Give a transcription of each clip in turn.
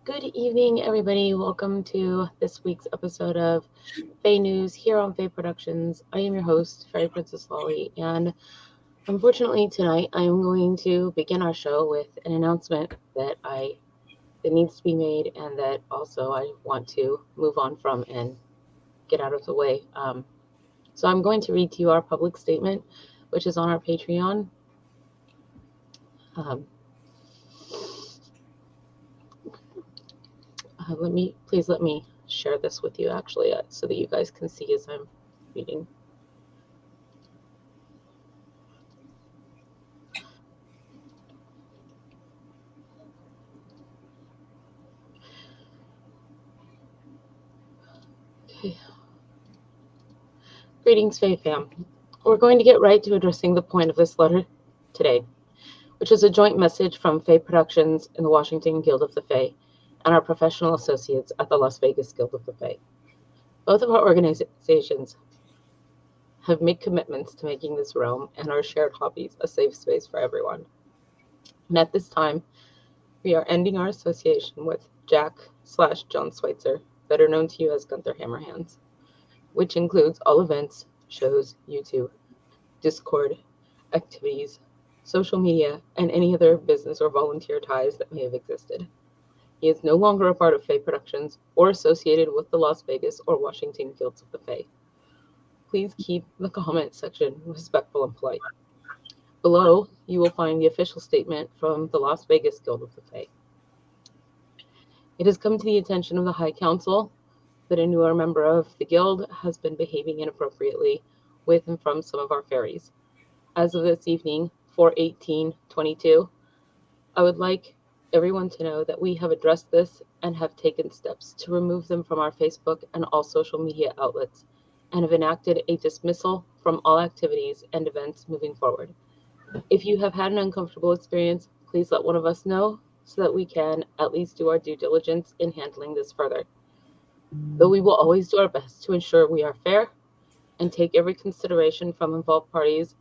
Good evening, everybody. Welcome to this week's episode of FAE News here on FAE Productions. I am your host, Fairy Princess Lolly, and unfortunately tonight I am going to begin our show with an announcement that needs to be made and that also I want to move on from and get out of the way. So I'm going to read to you our public statement, which is on our Patreon. Please let me share this with you actually so that you guys can see as I'm reading. Okay. Greetings, FAE fam. We're going to get right to addressing the point of this letter today, which is a joint message from FAE Productions and the Washington Guild of the FAE and our professional associates at the Las Vegas Guild of the FAE. Both of our organizations have made commitments to making this realm and our shared hobbies a safe space for everyone. And at this time, we are ending our association with Jack/John Schweitzer, better known to you as Gunther Hammerhands, which includes all events, shows, YouTube, Discord, activities, social media, and any other business or volunteer ties that may have existed. He is no longer a part of FAE Productions or associated with the Las Vegas or Washington Guilds of the FAE. Please keep the comment section respectful and polite. Below, you will find the official statement from the Las Vegas Guild of the FAE. It has come to the attention of the High Council that a newer member of the Guild has been behaving inappropriately with and from some of our fairies. As of this evening, 4/18/22, I would like everyone to know that we have addressed this and have taken steps to remove them from our Facebook and all social media outlets and have enacted a dismissal from all activities and events moving forward. If you have had an uncomfortable experience, please let one of us know so that we can at least do our due diligence in handling this further. Though we will always do our best to ensure we are fair and take every consideration from involved parties,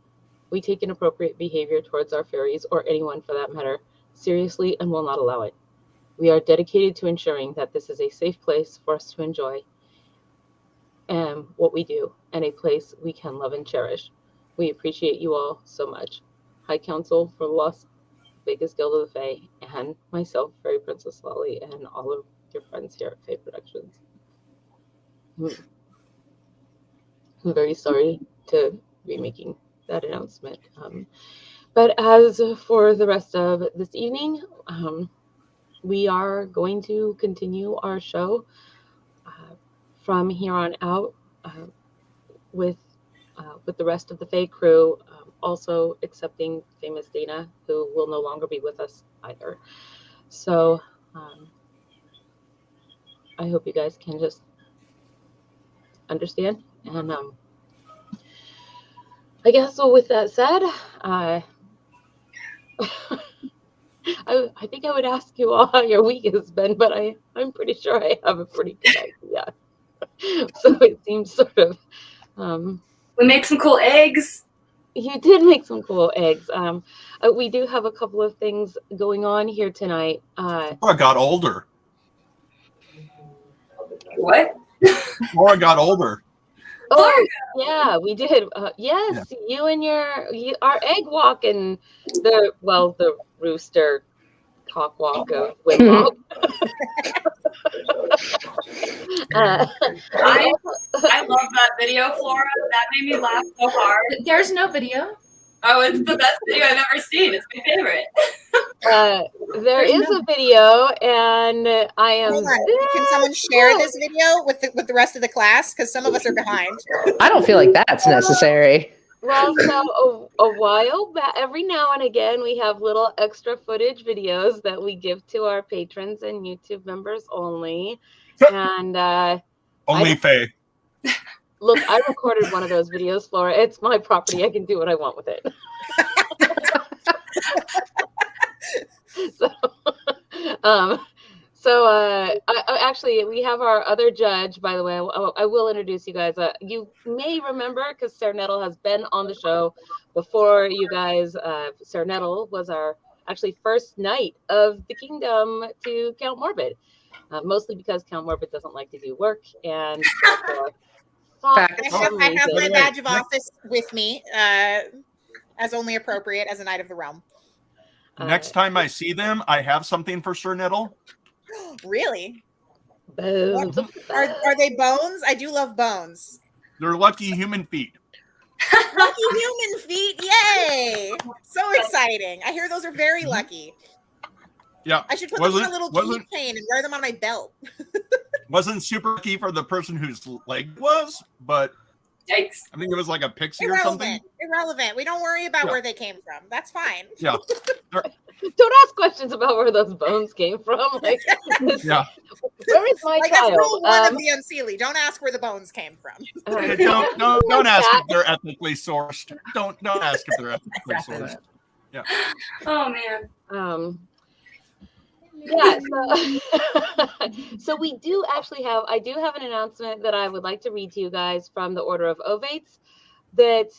we take inappropriate behavior towards our fairies, or anyone for that matter, seriously and will not allow it. We are dedicated to ensuring that this is a safe place for us to enjoy what we do and a place we can love and cherish. We appreciate you all so much. High Council for the Las Vegas Guild of the FAE and myself, Fairy Princess Lolly, and all of your friends here at FAE Productions. I'm very sorry to be making that announcement. But as for the rest of this evening, we are going to continue our show from here on out with the rest of the FAE crew, also accepting famous Dana, who will no longer be with us either. So I hope you guys can just understand. And I guess so with that said, I think I would ask you all how your week has been, but I'm pretty sure I have a pretty good idea. So it seems sort of... we made some cool eggs. You did make some cool eggs. We do have a couple of things going on here tonight. I got older. What? Or I got older. Oh, yeah, we did. Yes, yeah. You and our egg walk and the rooster cock walk of Windwalk. I love that video, Flora. That made me laugh so hard. There's no video. Oh, it's the best video I've ever seen. It's my favorite. There is a video, and I am... Hold on. Can someone share this video with the rest of the class? Because some of us are behind. I don't feel like that's necessary. Well, so a while back, every now and again, we have little extra footage videos that we give to our patrons and YouTube members only. And only FAE. Look, I recorded one of those videos, Flora. It's my property. I can do what I want with it. Actually, we have our other judge, by the way. I will introduce you guys. You may remember, because Sarah Nettle has been on the show before you guys. Sarah Nettle was our actually first night of the kingdom to Count Morbid, mostly because Count Morbid doesn't like to do work, and I have my badge of office with me, as only appropriate as a Knight of the Realm. Next time I see them, I have something for Sir Nettle. Really? Bones. Are they bones? I do love bones. They're lucky human feet. Lucky human feet! Yay! So exciting! I hear those are very lucky. Yeah, I should put them on a little keychain and wear them on my belt. Wasn't super lucky for the person whose leg was, but yikes! I think it was like a pixie or something. Irrelevant. We don't worry about where they came from. That's fine. Yeah. Don't ask questions about where those bones came from. Like, yeah. Where is my like child? That's rule one of the Unseelie. Don't ask where the bones came from. Don't ask if they're ethically sourced. Don't ask if they're ethically sourced. Yeah. Oh man. Yeah, so we do actually have, I do have an announcement that I would like to read to you guys from the Order of Ovates that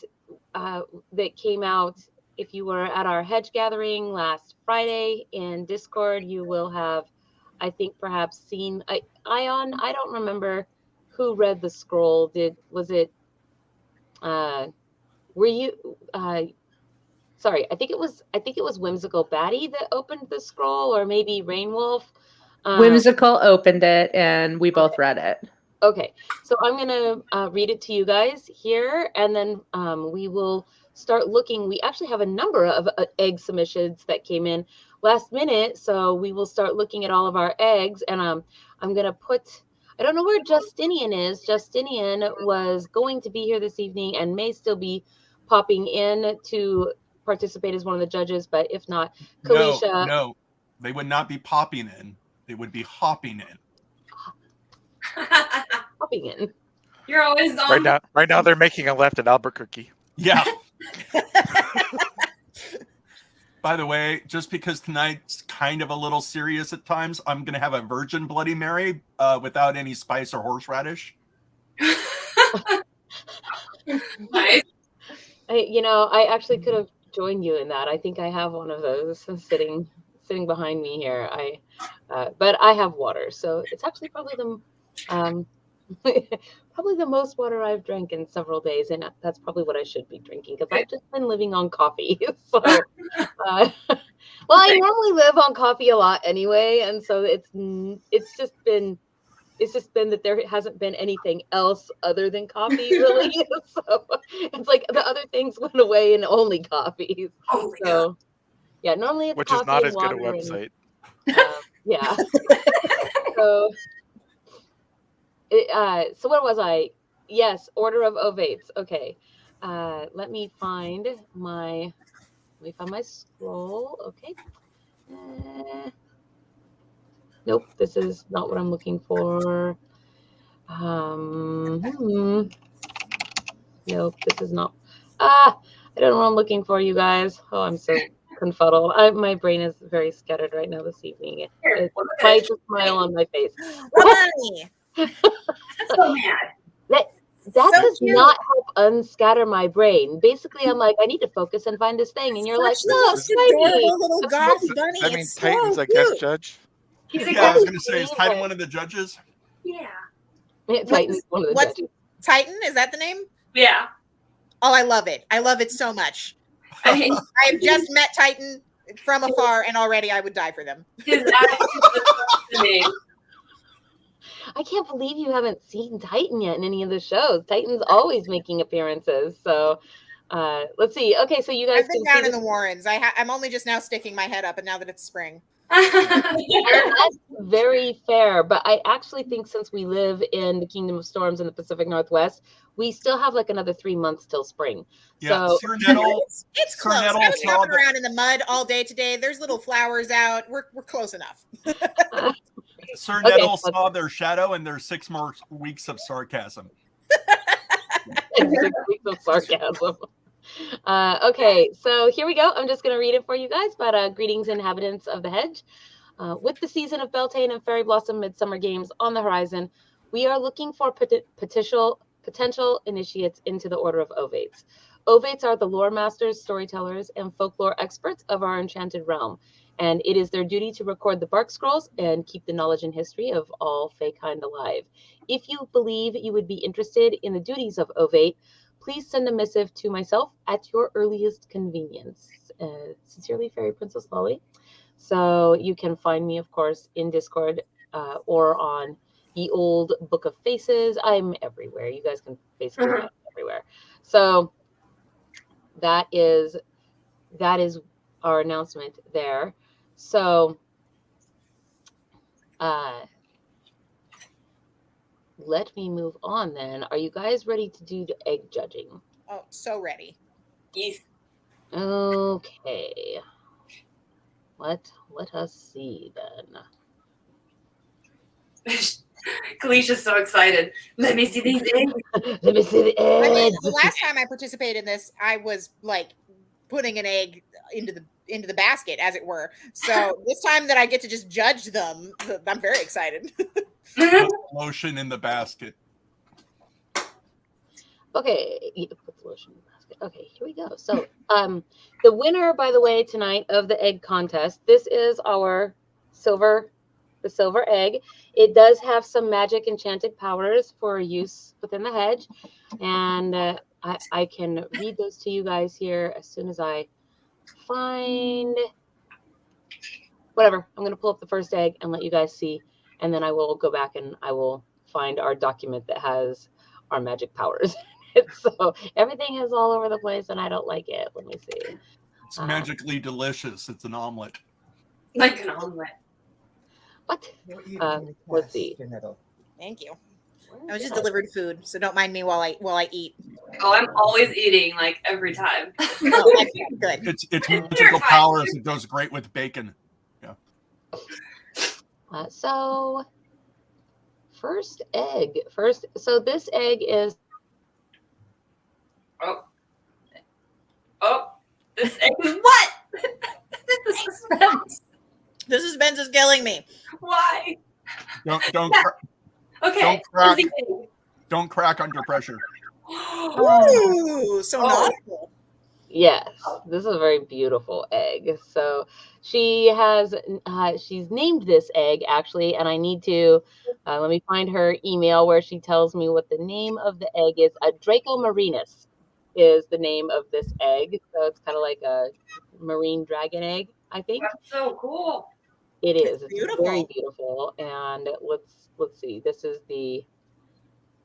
came out. If you were at our hedge gathering last Friday in Discord, you will have, I think, perhaps seen Ion. I don't remember who read the scroll. Were you sorry, I think it was Whimsical Batty that opened the scroll, or maybe Rainwolf. Whimsical opened it, and we both read it. Okay, so I'm gonna read it to you guys here, and then we will start looking. We actually have a number of egg submissions that came in last minute, so we will start looking at all of our eggs. And I'm gonna put, I don't know where Justinian is. Justinian was going to be here this evening and may still be popping in to participate as one of the judges, but if not, Kalisha. No, they would not be popping in. They would be hopping in. Hopping in. You're always on. Right now they're making a left at Albuquerque. Yeah. By the way, just because tonight's kind of a little serious at times, I'm going to have a Virgin Bloody Mary without any spice or horseradish. Nice. I actually could have joined you in that. I think I have one of those sitting behind me here. But I have water, so it's actually probably the most water I've drank in several days, and that's probably what I should be drinking because I've just been living on coffee. So, well, I normally live on coffee a lot anyway, and so it's just been that there hasn't been anything else other than coffee, really. So it's like the other things went away and only coffee. So yeah, normally it's which coffee is not and as good a water website. yeah. So what was I? Yes, Order of Ovates. Okay. Let me find my scroll. Okay. Nope, this is not what I'm looking for. Nope, this is not. I don't know what I'm looking for, you guys. Oh, I'm so confuddled. My brain is very scattered right now this evening. It's quite a smile on my face. I'm so mad. That does not help unscatter my brain. Basically, I'm like, I need to focus and find this thing, and you're like, no, it's adorable little goth bunny. That means It's Titan's so a guest cute. judge. He's Yeah, I was going to say, is Titan one of the judges? Yeah. Titan's one of the What's judges. Titan? Is that the name? Yeah. Oh, I love it. I love it so much. I mean, I have just met Titan from afar, and already I would die for them. his attitude is the name. I can't believe you haven't seen Titan yet in any of the shows. Titan's always making appearances. So let's see. Okay, so you guys I've been can down see in the Warrens. I'm only just now sticking my head up, and now that it's spring. That's very fair, but I actually think since we live in the Kingdom of Storms in the Pacific Northwest, we still have like another 3 months till spring. Yeah, So Sir Nettle. It's Sir close. Nettle I was saw walking the- around in the mud all day today. There's little flowers out. We're close enough. Sir Okay. Nettle saw their shadow, and there's 6 more weeks of sarcasm. 6 weeks of sarcasm. Okay, so here we go. I'm just going to read it for you guys. But greetings, inhabitants of the hedge. With the season of Beltane and Fairy Blossom Midsummer Games on the horizon, we are looking for potential initiates into the Order of Ovates. Ovates are the lore masters, storytellers, and folklore experts of our enchanted realm, and it is their duty to record the bark scrolls and keep the knowledge and history of all Fae kind alive. If you believe you would be interested in the duties of Ovate, please send a missive to myself at your earliest convenience. Sincerely, Fairy Princess Lolly. So you can find me, of course, in Discord or on the old Book of Faces. I'm everywhere. You guys can basically find me everywhere. So that is our announcement there. So let me move on then. Are you guys ready to do the egg judging? Oh, so ready. Yes. Okay. Let us see then. Kalisha's so excited. Let me see these eggs. Let me see the I mean, eggs. the last time I participated in this, I was like putting an egg into the basket, as it were. So this time that I get to just judge them, I'm very excited. Lotion in the basket. Okay, put the lotion in the basket. Okay, here we go. So, the winner, by the way, tonight of the egg contest. This is our silver egg. It does have some magic enchanted powers for use within the hedge, and I can read those to you guys here as soon as I find whatever. I'm going to pull up the first egg and let you guys see, and then I will go back and I will find our document that has our magic powers. So everything is all over the place and I don't like it. Let me see. It's magically delicious. It's an omelet. Like an omelet. What? Let's see. Thank you. I was just delivered food, so don't mind me while I eat. Oh, I'm always eating, like, every time. Oh, okay, good. It's magical powers. It goes great with bacon. Yeah. So first egg. So this egg is. Oh, this egg is what? The suspense. The suspense is killing me. Why? Okay. Don't crack under pressure. Ooh, so novel. Yes, this is a very beautiful egg. So she has, she's named this egg actually, and I need to, let me find her email where she tells me what the name of the egg is. Draco Marinus is the name of this egg. So it's kind of like a marine dragon egg, I think. That's so cool. It is. It's beautiful. Very beautiful. And let's see. This is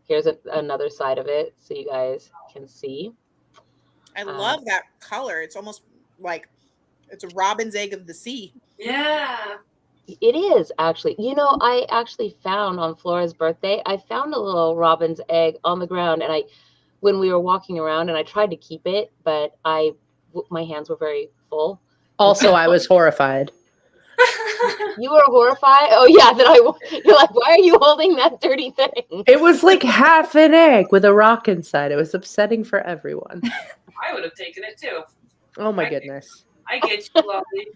here's another side of it so you guys can see. I love that color. It's almost like it's a robin's egg of the sea. Yeah. It is actually. You know, I actually found on Flora's birthday, I found a little robin's egg on the ground, and when we were walking around, and I tried to keep it, but my hands were very full. Also, I was horrified. You were horrified? Oh yeah, you're like, why are you holding that dirty thing? It was like half an egg with a rock inside. It was upsetting for everyone. I would have taken it too. Oh my goodness. I get you, lovely.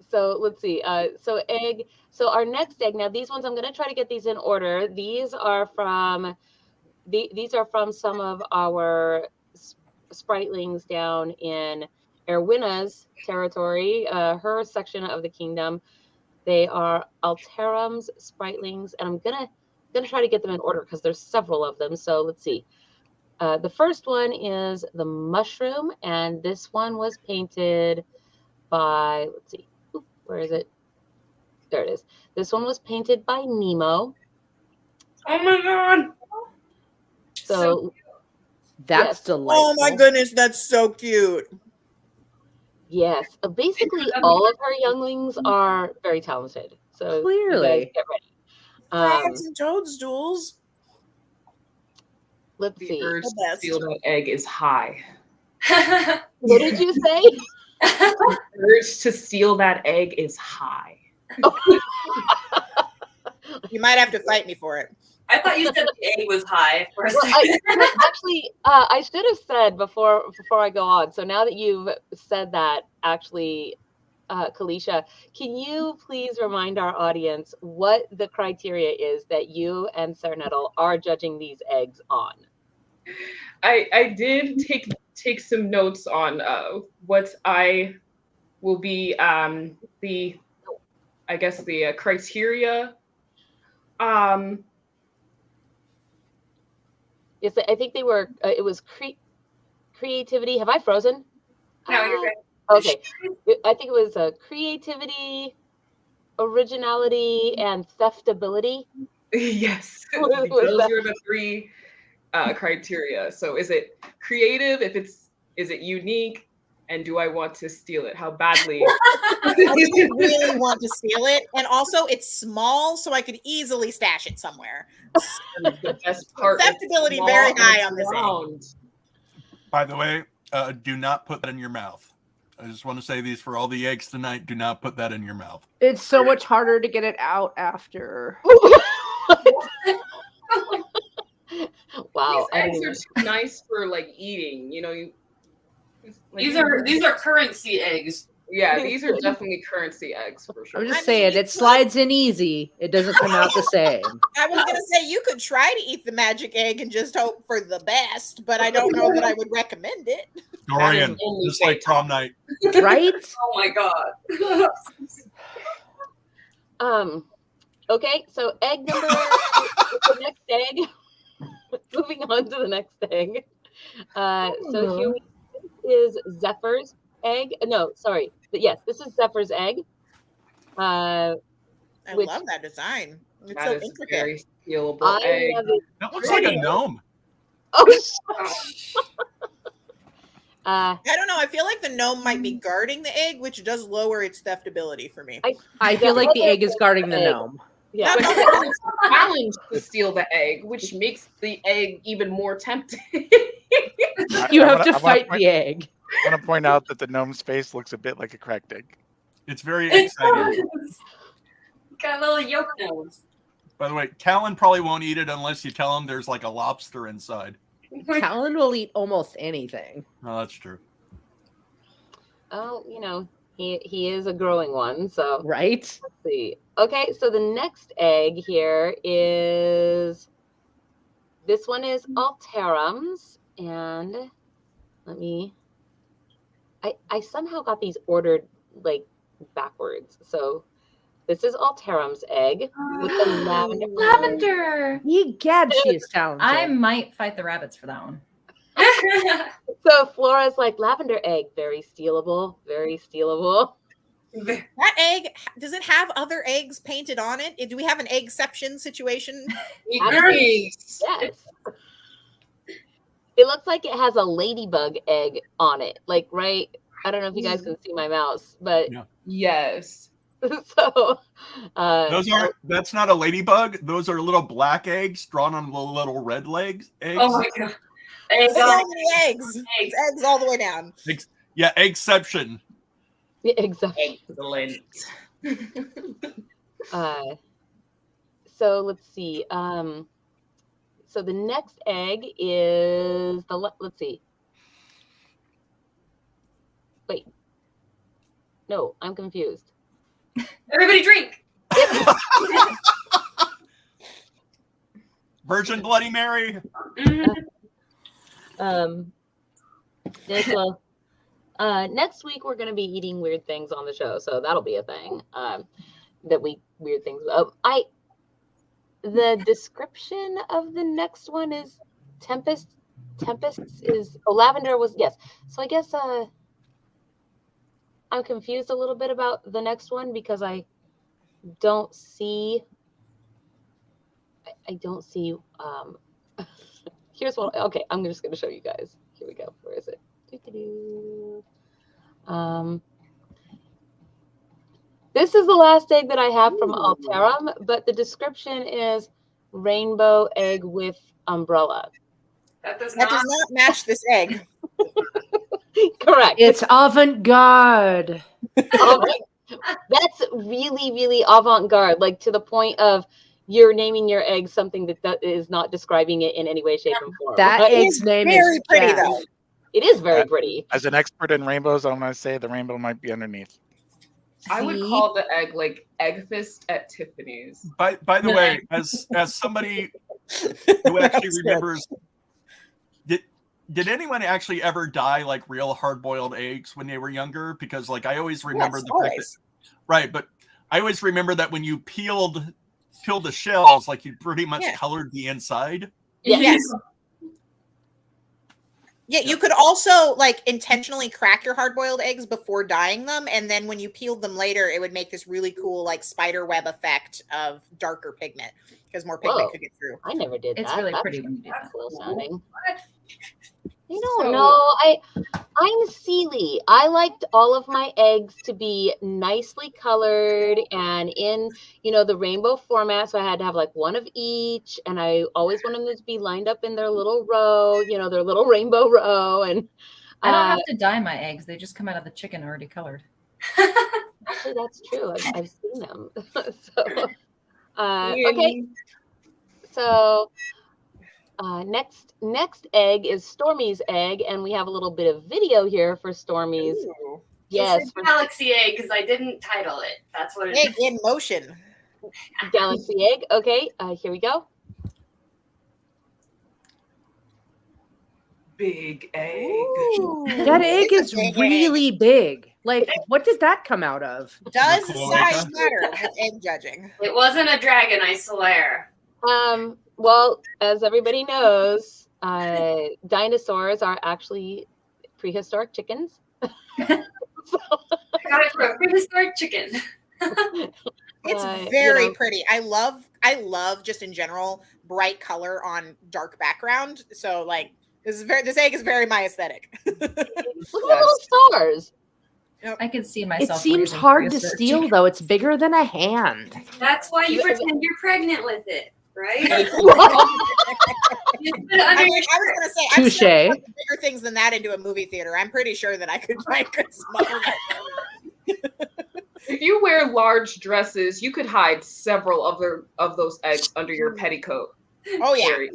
So let's see. So our next egg. Now these ones, I'm gonna try to get these in order. These are from some of our spritlings down in Erwina's territory, her section of the kingdom. They are Alterum's spritlings, and I'm gonna try to get them in order because there's several of them. So let's see. The first one is the mushroom, and this one was painted by, let's see, where is it? There it is. This one was painted by Nemo. Oh my god. So that's delightful. Oh my goodness, that's so cute. Yes, basically all of her younglings are very talented. So clearly, you guys get ready. Crabs and toadstools. Let's see. The urge to steal that egg is high. What did you say? The urge to steal that egg is high. You might have to fight me for it. I thought you said the egg was high for a Well, second. actually, I should have said before I go on. So now that you've said that, actually, Kalisha, can you please remind our audience what the criteria is that you and Sir Nettle are judging these eggs on? I did take some notes on what I will be the criteria. Yes, I think they were. It was creativity. Have I frozen? No, you're good. Okay, I think it was creativity, originality, and theftability. Yes, What was those that? are the three criteria. So is it creative? Is it unique? And do I want to steal it? How badly? I didn't really want to steal it, and also it's small, so I could easily stash it somewhere. The best part. Acceptability very high on this egg. Round. By the way, do not put that in your mouth. I just want to say these for all the eggs tonight. Do not put that in your mouth. It's so much harder to get it out after. Wow, These eggs are too nice for like eating. You know, These are currency eggs. Yeah, these are definitely currency eggs for sure. I'm just saying, it slides in easy. It doesn't come out the same. I was gonna say you could try to eat the magic egg and just hope for the best, but I don't know that I would recommend it. Dorian, just like prom night. Right? Oh my god. Okay, so egg number the next egg. Moving on to the next egg. So here is Zephyr's egg. No, sorry. But yes, this is Zephyr's egg. I love that design. It's That so is intricate. very stealable I egg. love it. That looks like a gnome. Oh, I don't know. I feel like the gnome might be guarding the egg, which does lower its theftability for me. I feel like the egg is guarding the gnome. yeah. But it's a challenge to steal the egg, which makes the egg even more tempting. You have to fight the egg. I want to point out that the gnome's face looks a bit like a cracked egg. It's very It exciting. does. Got a little yolk nose. By the way, Callan probably won't eat it unless you tell him there's like a lobster inside. Callan will eat almost anything. Oh, that's true. Oh, you know, he is a growing one, so Right? let's see. Okay, so the next egg here is this one is Alterum's, and let me I somehow got these ordered like backwards. So this is Alterum's egg with the lavender. Lavender. Egad, she is talented. I might fight the rabbits for that one. So Flora's like lavender egg, very stealable, very stealable. That egg, does it have other eggs painted on it? Do we have an eggception situation? Nice. Yes. It looks like it has a ladybug egg on it. Like, right? I don't know if you guys can see my mouse, but Yeah. Yes. so That's not a ladybug. Those are little black eggs drawn on little red eggs. Oh my god. There's Eggs. so many eggs. It's eggs all the way down. Yeah, eggception. yeah, exactly. Excellent. So let's see. So the next egg is let's see. Wait. No, I'm confused. Everybody drink. Virgin Bloody Mary. Yes, well, next week we're going to be eating weird things on the show, so that'll be a thing. Weird things. The description of the next one is Tempest. Tempest is lavender was yes. So I guess I'm confused a little bit about the next one because I don't see. I don't see. Here's what. Okay, I'm just going to show you guys. Here we go. Where is it? This is the last egg that I have from Alterum, but the description is rainbow egg with umbrella. That does That not. does not match this egg. Correct. It's avant-garde. That's really, really avant-garde, like to the point of you're naming your egg something that is not describing it in any way, shape, or form. That Right? egg's name Very is pretty Jack. though. It is very pretty. As an expert in rainbows, I'm going to say the rainbow might be underneath. I would call the egg like egg fist at Tiffany's. By the way, as somebody who actually remembers, did anyone actually ever dye like real hard-boiled eggs when they were younger? Because like I always remember the fact that, right, but I always remember that when you peeled the shells, like you pretty much colored the inside. Yes. Yeah, you could also like intentionally crack your hard-boiled eggs before dyeing them, and then when you peeled them later, it would make this really cool like spider web effect of darker pigment because more pigment could get through. I never did that. It's really pretty when you do that. Cool sounding. I don't know. I'm Sealy. I liked all of my eggs to be nicely colored and in, the rainbow format. So I had to have like one of each, and I always wanted them to be lined up in their little row, their little rainbow row. And I don't have to dye my eggs; they just come out of the chicken already colored. Actually, that's true. I've seen them. Okay. So. Next egg is Stormy's egg, and we have a little bit of video here for Stormy's. Ooh. Yes, it's a galaxy egg because I didn't title it. That's what it is. Egg in motion. Galaxy egg. Okay, here we go. Big egg. Ooh. That egg is really big. Like, what did that come out of? Does size matter with egg judging? It wasn't a dragon, I swear. Well, as everybody knows, dinosaurs are actually prehistoric chickens. I got it for a prehistoric chicken. It's very pretty. I love just in general bright color on dark background. So like this egg is very my aesthetic. Look at those stars. I can see myself. It seems hard to steal, though. It's bigger than a hand. That's why you pretend you're pregnant with it. Right? I was going to say, I've Touche. bigger things than that into a movie theater. I'm pretty sure that I could smuggle that. If you wear large dresses, you could hide several of those eggs under your petticoat. Oh yeah.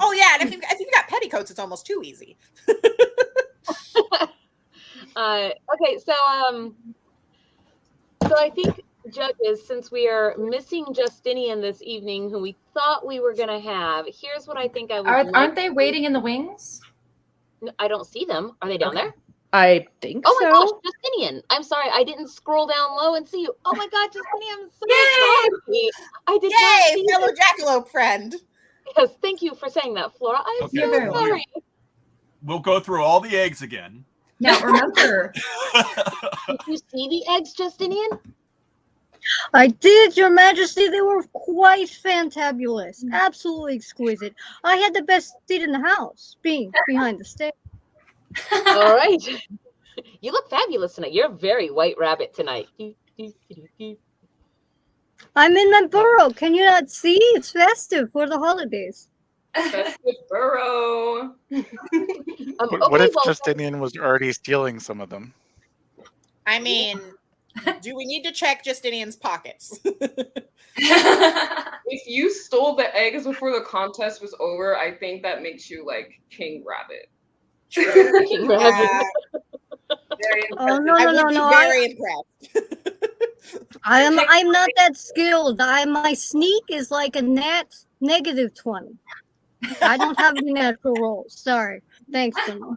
Oh yeah. And if you've got petticoats, it's almost too easy. Okay, so I think, judges, since we are missing Justinian this evening, who we thought we were going to have, here's what I think I would Aren't they waiting in the wings? I don't see them. Are they down there? I think so. Oh my gosh, Justinian. I'm sorry. I didn't scroll down low and see you. Oh my God, Justinian, I'm so sorry. I did not see fellow you. jackalope friend. Yes, thank you for saying that, Flora. I'm so sorry. We'll go through all the eggs again. Now, remember. Did you see the eggs, Justinian? I did, Your Majesty. They were quite fantabulous. Absolutely exquisite. I had the best seat in the house, being behind the stage. All right. You look fabulous tonight. You're a very white rabbit tonight. I'm in my burrow. Can you not see? It's festive for the holidays. Festive burrow. What if Justinian was already stealing some of them? I mean, do we need to check Justinian's pockets? If you stole the eggs before the contest was over, I think that makes you like King Rabbit. King Rabbit. Very impressive. Oh no! Very impressed. I'm not that skilled. My sneak is like a negative 20. I don't have any natural rolls. Sorry. Thanks, Jimmy.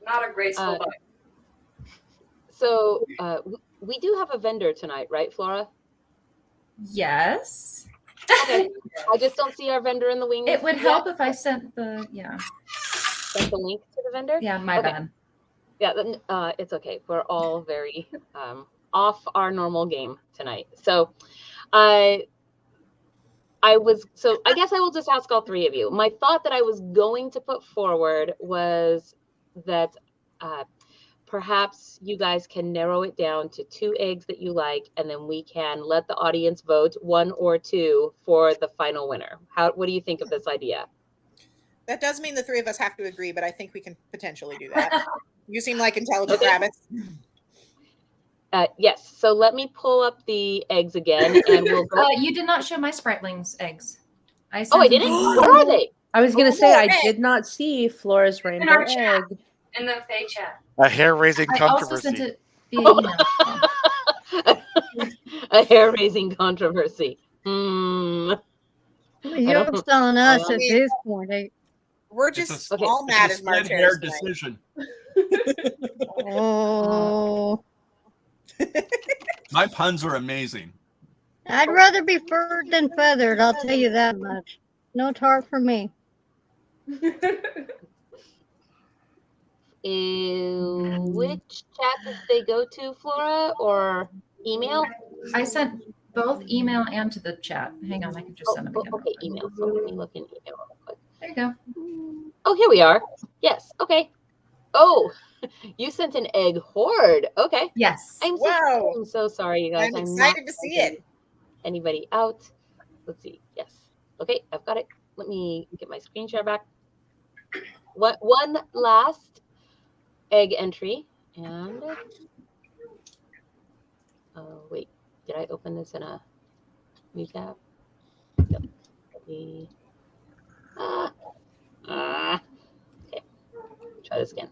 Not a graceful bite. So we do have a vendor tonight, right, Flora? Yes. Okay. I just don't see our vendor in the wings. It would help if I sent the Sent the link to the vendor? Yeah, my bad. Yeah, then it's okay. We're all very off our normal game tonight. So I guess I will just ask all three of you. My thought that I was going to put forward was that perhaps you guys can narrow it down to 2 eggs that you like, and then we can let the audience vote 1 or 2 for the final winner. What do you think of this idea? That does mean the 3 of us have to agree, but I think we can potentially do that. You seem like intelligent rabbits. Yes. So let me pull up the eggs again, and we'll. You did not show my Spritlings eggs. I didn't. Where are they? I was going to say I did not see Flora's rainbow egg. In the FAE chat. A hair-raising I also controversy. sent it via email. A hair-raising controversy. Joke's on us at this point. We're just all mad as split hair Martez decision. Oh. My puns are amazing. I'd rather be furred than feathered, I'll tell you that much. No tart for me. Which chat did they go to, Flora, or email? I sent both email and to the chat. Hang on, I can just send them again. Okay, email. So let me look in email real quick. There you go. Oh, here we are. Yes. Okay. Oh, you sent an egg horde. Okay. Yes. I'm so sorry, you guys. I'm excited to see it. Anybody out? Let's see. Yes. Okay, I've got it. Let me get my screen share back. One last egg entry. And oh wait, did I open this in a new tab? No. Let me okay. Try this again.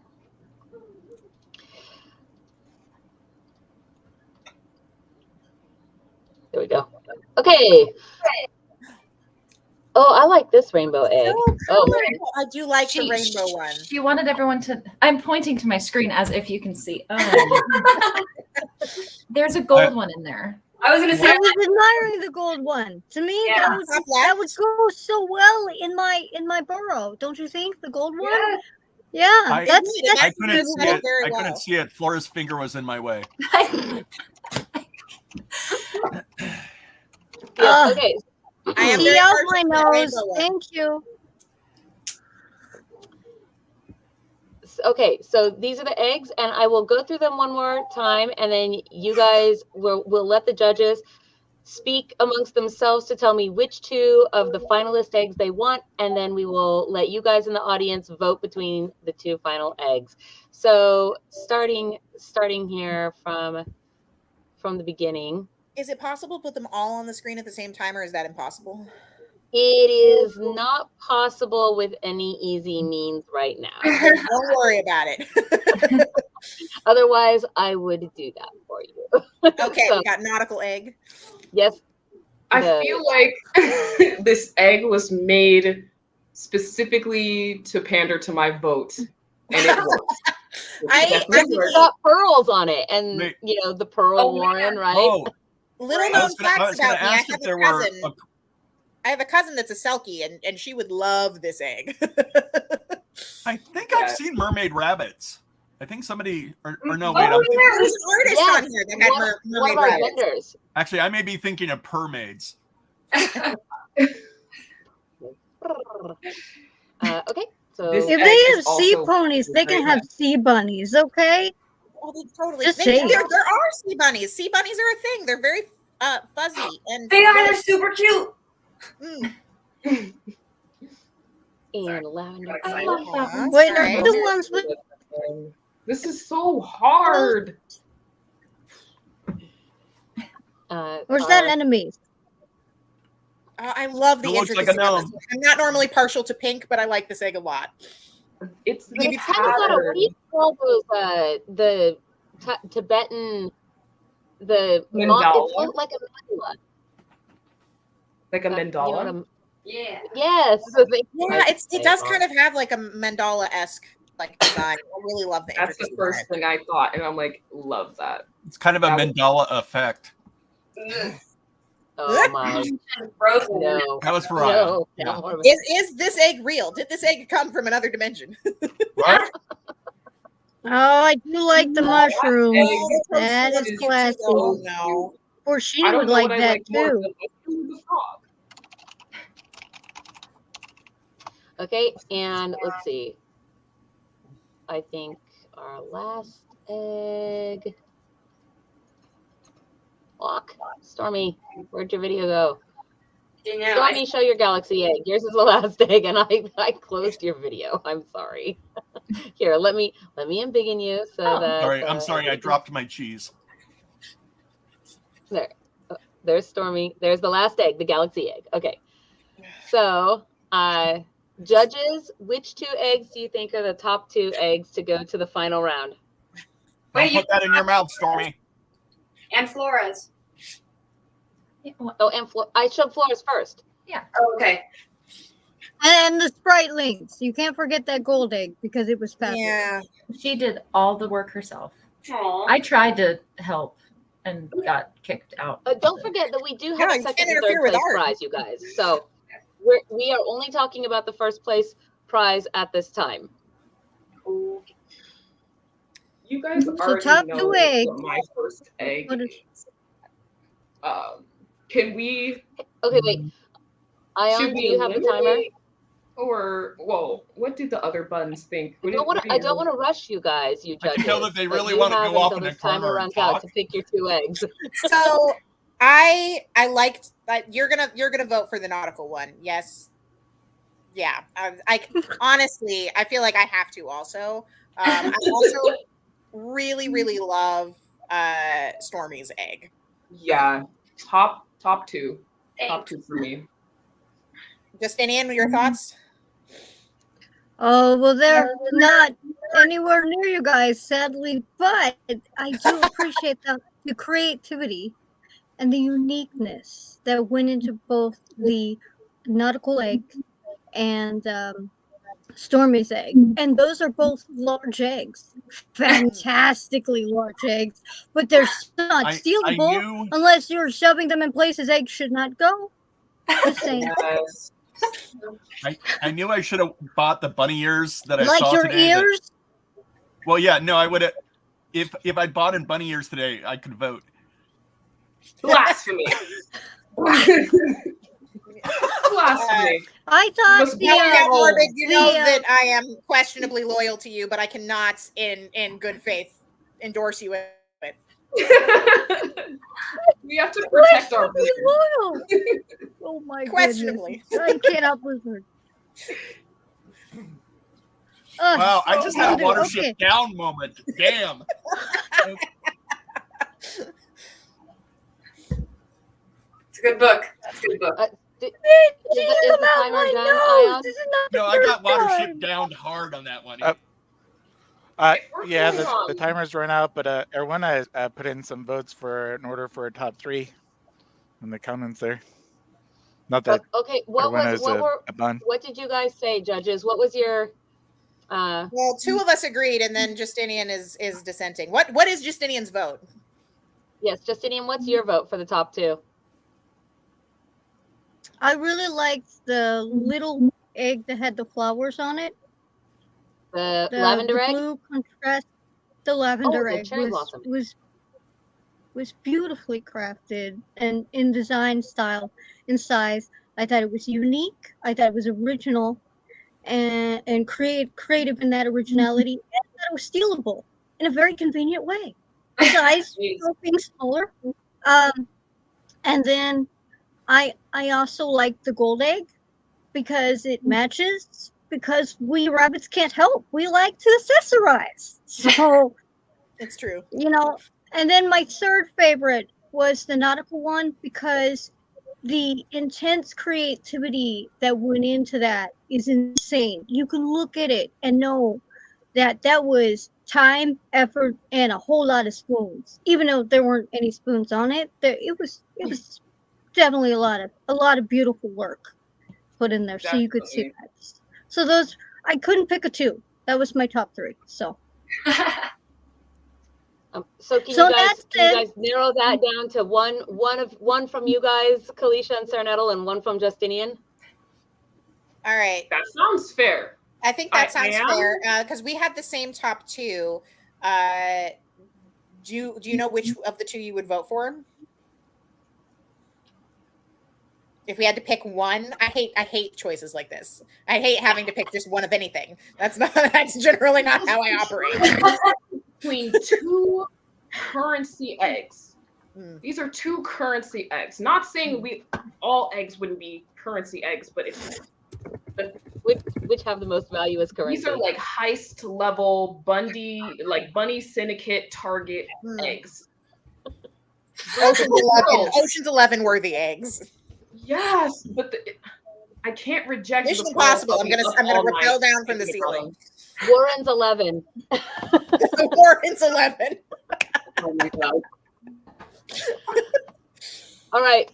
There we go. Okay. Oh, I like this rainbow egg. Oh, I do like the rainbow one. She wanted everyone to. I'm pointing to my screen as if you can see. Oh. There's a gold one in there. I was gonna say I was admiring the gold one. To me, that would go so well in my burrow. Don't you think? The gold one? Yeah. That's I couldn't see it. I couldn't see it. Flora's finger was in my way. Yes, okay. I am see out my nose. Thank you. Okay, so these are the eggs, and I will go through them one more time, and then you guys will let the judges speak amongst themselves to tell me which two of the finalist eggs they want, and then we will let you guys in the audience vote between the two final eggs. So starting here from the beginning. Is it possible to put them all on the screen at the same time, or is that impossible? It is not possible with any easy means right now. Don't worry about it. Otherwise, I would do that for you. Okay, so, we got nautical egg. Yes. I feel like this egg was made specifically to pander to my vote, and it works. I got pearls on it, and you know the Pearl Warren, right? Oh. Little known facts about me. I have a cousin that's a Selkie, and she would love this egg. I think I've seen mermaid rabbits. I think somebody, or no, wait. I'm thinking, there's an artist on here that had mermaid rabbits. Vendors. Actually, I may be thinking of permaids. Okay, so if they have sea ponies, they can have sea bunnies. Okay. Oh, they totally. Just there are sea bunnies. Sea bunnies are a thing. They're very fuzzy and they are. They're super cute. And lavender. I love that one. Wait, are the ones with? This is so hard. Where's that enemies? I love the intricacy. Like I'm not normally partial to pink, but I like this egg a lot. It's kind of got a what do you call those the Tibetan it looks like a mandala. Like a mandala. You know yeah. Yes. Yeah, it does kind of have like a mandala-esque like design. I really love the. That's the first thing I thought, and I'm like, love that. It's kind of a mandala effect. Oh my! No, that was Mariah. No. Is this egg real? Did this egg come from another dimension? What? Oh, I do like the mushroom. That is classy. Oh no! Or she would like that too. Okay, and let's see. I think our last egg. Walk. Stormy, where'd your video go? Stormy, show your galaxy egg. Yours is the last egg, and I closed your video. I'm sorry. Here, let me embiggen you so that. Sorry, I'm sorry. I dropped my cheese. There. There's Stormy. There's the last egg, the galaxy egg. Okay. So, judges, which two eggs do you think are the top two eggs to go to the final round? Don't put that in your mouth, Stormy. And Flora's. Oh, and I showed Flora's first. Yeah. Oh, okay. And the Spritelings. You can't forget that gold egg because it was fabulous. Yeah. She did all the work herself. Aww. I tried to help and got kicked out. Don't forget that we do have Yeah, a you second can't and interfere third with place art. prize, you guys. So we are only talking about the first place prize at this time. You guys So already top know two eggs. what my first egg What is. Can we? Okay, wait. Ion, Should do we you have a timer? eliminate? Or whoa, what do the other buttons think? I don't want to rush you guys, you I judges. can tell that they but really you want to have go off until in a this timer corner and runs out talk. to pick your 2 eggs. So I liked that you're gonna vote for the nautical one. Yes. Yeah. I honestly I feel like I have to also. I also really love Stormy's egg. Yeah, top 2, top 2 for me. Justinian, your thoughts? Oh, well, they're not anywhere near you guys, sadly, but I do appreciate the creativity and the uniqueness that went into both the nautical egg and Stormy's egg. And those are both large eggs, fantastically large eggs, but they're still not stealable unless you're shoving them in places eggs should not go. Just saying. Yes. I knew I should have bought the bunny ears that I Like saw your today. ears? Well, yeah, no, I would have. If I bought in bunny ears today, I could vote. Blasphemy. Blasphemy. I thought Morbid, you know that I am questionably loyal to you, but I cannot, in good faith, endorse you with it. We have to protect our loyal. Oh my Questionably. goodness. I cannot listen. Wow, I just had a Watership okay. Down moment. Damn. It's a good book. It's a good book. Is the timer done, Ion? No, I got Watership Down hard on that one. Yeah, the timer's run out, but Erwin, I put in some votes for an order for a top 3 in the comments there. Not that. Okay, what did you guys say, judges? What was your? Well, 2 of us agreed, and then Justinian is dissenting. What is Justinian's vote? Yes, Justinian, what's your vote for the top 2? I really liked the little egg that had the flowers on it. The lavender egg? Blue contrast. The lavender the egg cherry blossom. was beautifully crafted and in design style and size. I thought it was unique. I thought it was original and creative in that originality. And I thought it was stealable in a very convenient way. Size being smaller. And then I also like the gold egg because it matches. Because we rabbits can't help. We like to accessorize. So it's true. You know, and then my third favorite was the nautical one because the intense creativity that went into that is insane. You can look at it and know that was time, effort, and a whole lot of spoons. Even though there weren't any spoons on it, it was definitely a lot of beautiful work put in there. Definitely. So you could see that. So those, I couldn't pick a 2. That was my top 3. So. So can you guys narrow that down to one from you guys, Kalisha and Nettle, and one from Justinian? All right. That sounds fair. I think that sounds fair because we had the same top 2. Do you know which of the 2 you would vote for? If we had to pick one, I hate choices like this. I hate having to pick just one of anything. That's generally not how I operate. Between 2 currency eggs. These are 2 currency eggs. Not saying all eggs wouldn't be currency eggs, but which have the most value as currency. These are like heist level Bunny Syndicate target eggs. Ocean's 11 worthy eggs. Yes, but I can't reject. Mission Impossible. I'm gonna rappel down from the ceiling. Warren's 11. Warren's 11. Oh my god. All right.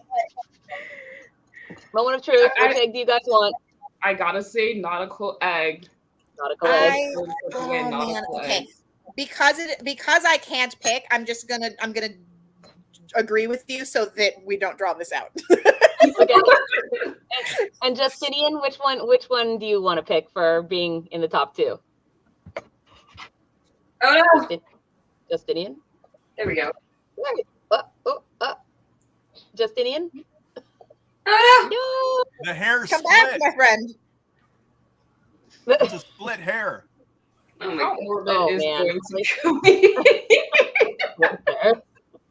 Moment of truth. Which egg do you guys want? I gotta say nautical egg. Nautical egg. Oh man. Okay. Because I can't pick, I'm gonna agree with you so that we don't draw this out. Okay. And Justinian, which one do you want to pick for being in the top 2? Oh no. Justinian? There we go. Justinian? Oh no. The hair Come split. back, my friend. It's a split hair. Oh my God. Oh, is man. going to kill me.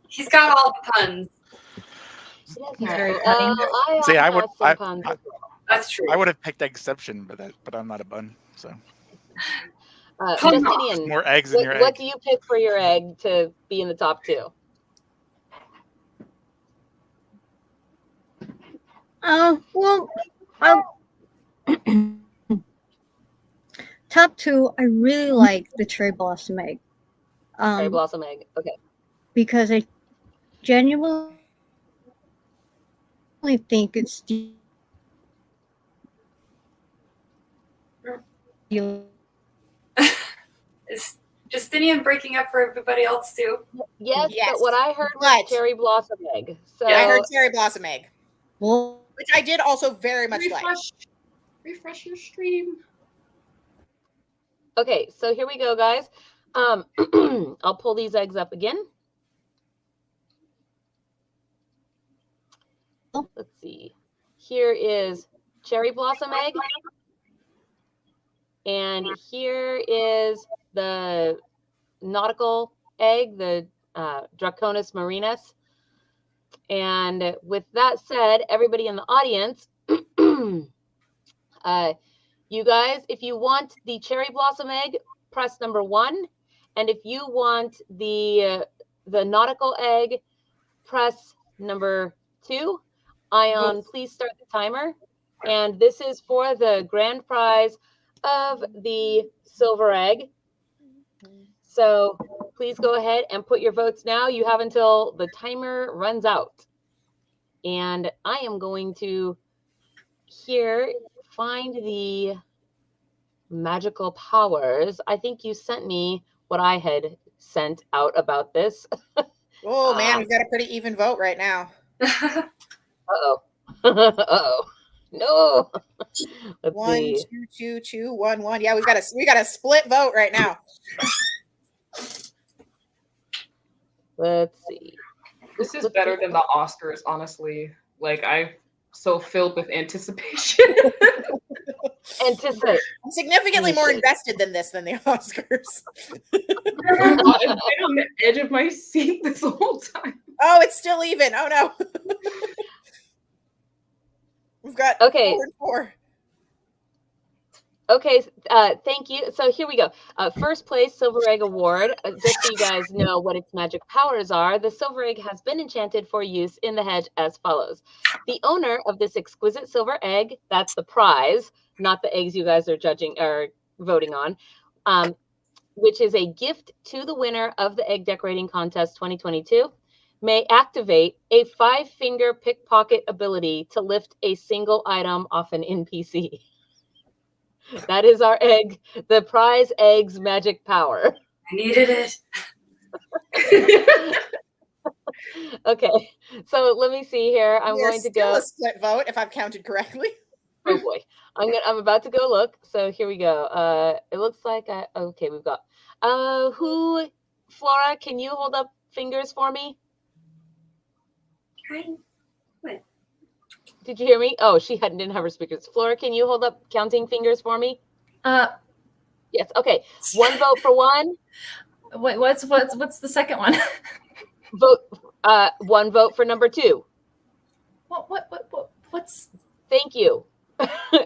He's got all the puns. See, I would. That's true. I would have picked Exception, but I'm not a bun, so. Justinian, more eggs in your egg. What do you pick for your egg to be in the top 2? Well, top 2, I really like the cherry blossom egg. Cherry blossom egg, okay. Because I genuinely think it's Is Justinian breaking up for everybody else too? Yes. But what I heard was cherry blossom egg. So Yeah, I heard cherry blossom egg. Well, which I did also very much like. Refresh your stream. Okay, so here we go, guys. I'll pull these eggs up again. Let's see. Here is cherry blossom egg. And here is the nautical egg, the Draconis marinus. And with that said, everybody in the audience, you guys, if you want the cherry blossom egg, press number 1. And if you want the nautical egg, press number 2. Ion, please start the timer. And this is for the grand prize of the silver egg. So please go ahead and put your votes now. You have until the timer runs out. And I am going to here find the magical powers. I think you sent me what I had sent out about this. Oh man, we've got a pretty even vote right now. Uh-oh. Uh-oh. No. Let's 1, see. 2, 2, 2, 1, 1. Yeah, we got a split vote right now. Let's see. This is better than the Oscars, honestly. Like, I'm so filled with anticipation. Anticipate. I'm significantly more invested than the Oscars. I've been on the edge of my seat this whole time. Oh, it's still even. Oh no. We've got 4 and 4. Okay, thank you. So here we go. First place Silver Egg Award. Just so you guys know what its magic powers are, the silver egg has been enchanted for use in the hedge as follows. The owner of this exquisite silver egg, that's the prize, not the eggs you guys are judging or voting on, which is a gift to the winner of the Egg Decorating Contest 2022, may activate a 5-finger pickpocket ability to lift a single item off an NPC. That is our egg, the prize egg's magic power. I needed it. Okay, so let me see here. I'm going to go a split vote if I've counted correctly. Oh boy, I'm about to go look. So here we go. It looks like okay. We've got Flora, can you hold up fingers for me? What? Did you hear me? Oh, she didn't have her speakers. Flora, can you hold up counting fingers for me? Yes. Okay. 1 vote for 1. Wait, what's the second one? Vote. 1 vote for number 2. What's? Thank you.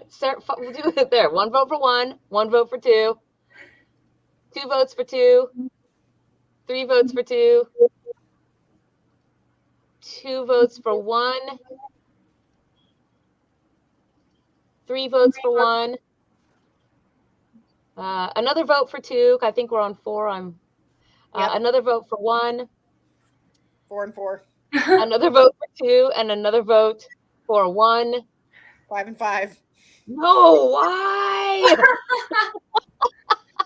Sarah, we'll do it there. 1 vote for 1. 1 vote for 2. 2 votes for 2. 3 votes for 2. 2 votes for 1. 3 votes for 1. Another vote for 2. I think we're on 4. Another vote for 1. 4 and 4. Another vote for 2, and another vote for 1. 5 and 5. No, why?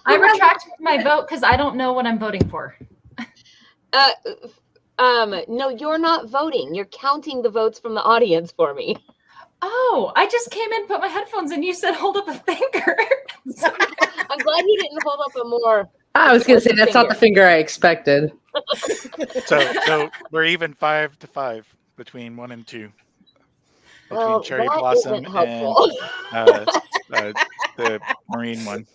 I retract my vote because I don't know what I'm voting for. No, you're not voting. You're counting the votes from the audience for me. Oh, I just came in, put my headphones in. You said hold up a finger. I'm glad you didn't hold up a more. I was going to say that's not the finger I expected. So we're even 5 to 5 between 1 and 2. Between Cherry Blossom and the Marine one.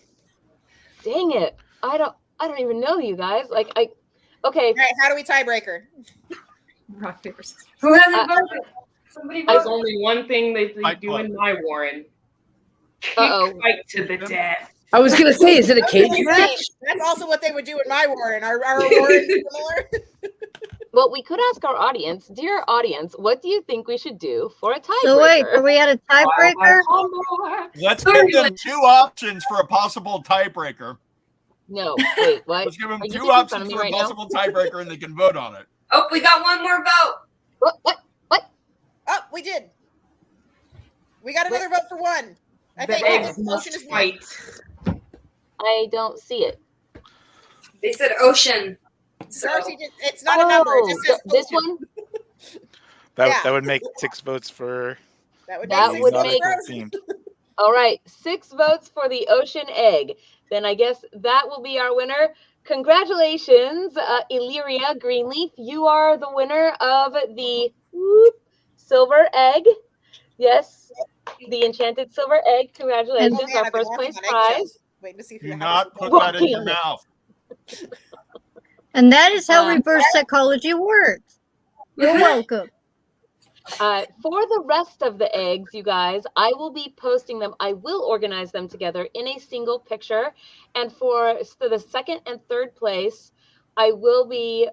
Dang it! I don't even know you guys. Okay. All right, how do we tiebreaker? Rock, paper, scissors. Who hasn't voted? Somebody There's vote. only one thing they do in my Warren. Kick fight to the death. I was going to say, is it a cage Okay, match? that's also what they would do in my Warren. Are Warrens similar? Well, we could ask our audience, dear audience, what do you think we should do for a tiebreaker? So wait, are we at a tiebreaker? Let's give them 2 options for a possible tiebreaker. No, wait, what? Let's give them Are you 2 making fun options of me for a right now? possible tiebreaker, and they can vote on it. Oh, we got one more vote. What? Oh, we did. We got another vote for 1. I The think eggs the motion must is 1. fight. I don't see it. They said ocean. So Darcy did, it's not a number. It just says this ocean. one? That would make 6 votes for That would That make would 6 make- votes. themed. All right, 6 votes for the ocean egg. Then I guess that will be our winner. Congratulations, Illyria Greenleaf. You are the winner of the silver egg. Yes, the enchanted silver egg. Congratulations, Oh, man, our I've been first walking place on eggshells, prize. waiting to see if Do you not put that in your mouth. And that is how Um, reverse psychology works. You're welcome. For the rest of the eggs, you guys, I will be posting them. I will organize them together in a single picture. And for the second and third place, I will be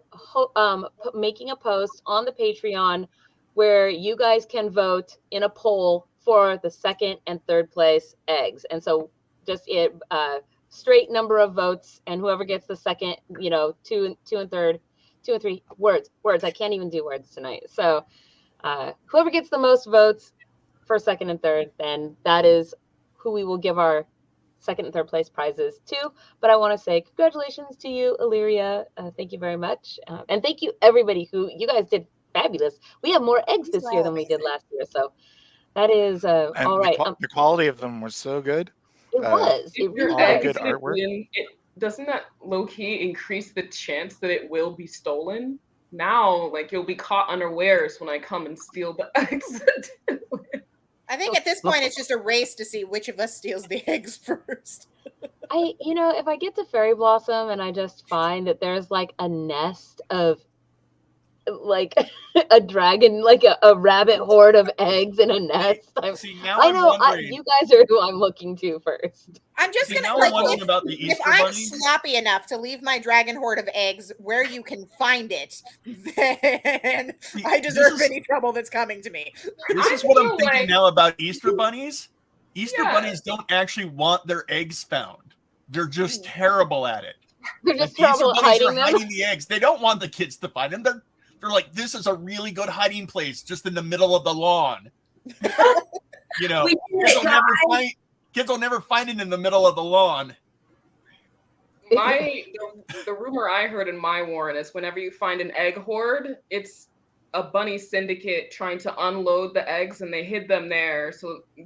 making a post on the Patreon where you guys can vote in a poll for the second and third place eggs. And so just straight number of votes, and whoever gets the second, 2 and 3 words. I can't even do words tonight. So whoever gets the most votes for second and third, then that is who we will give our second and third place prizes to. But I want to say congratulations to you, Illyria. Thank you very much. And thank you, everybody you guys did fabulous. We have more eggs this year than we did last year. So that is And all right. the quality of them was so good. It was. If It your really all egg good is gonna artwork. win, doesn't that low-key increase the chance that it will be stolen? Now, you'll be caught unawares when I come and steal the eggs. I think at this point it's just a race to see which of us steals the eggs first. if I get to Fairy Blossom and I just find that there's a nest of a dragon, a rabbit horde of eggs in a nest. I know you guys are who I'm looking to first. I'm just gonna I'm wondering about the if Easter I'm bunnies. sloppy enough to leave my dragon horde of eggs where you can find it, then I deserve any trouble that's coming to me. This is what I'm thinking now about Easter bunnies. Easter bunnies don't actually want their eggs found. They're just terrible at it. They're just the Easter terrible at bunnies hiding are them. hiding the eggs. They don't want the kids to find them. They're like, this is a really good hiding place just in the middle of the lawn. Kids will never find it in the middle of the lawn. The rumor I heard in my Warren is whenever you find an egg hoard, it's a bunny syndicate trying to unload the eggs, and they hid them there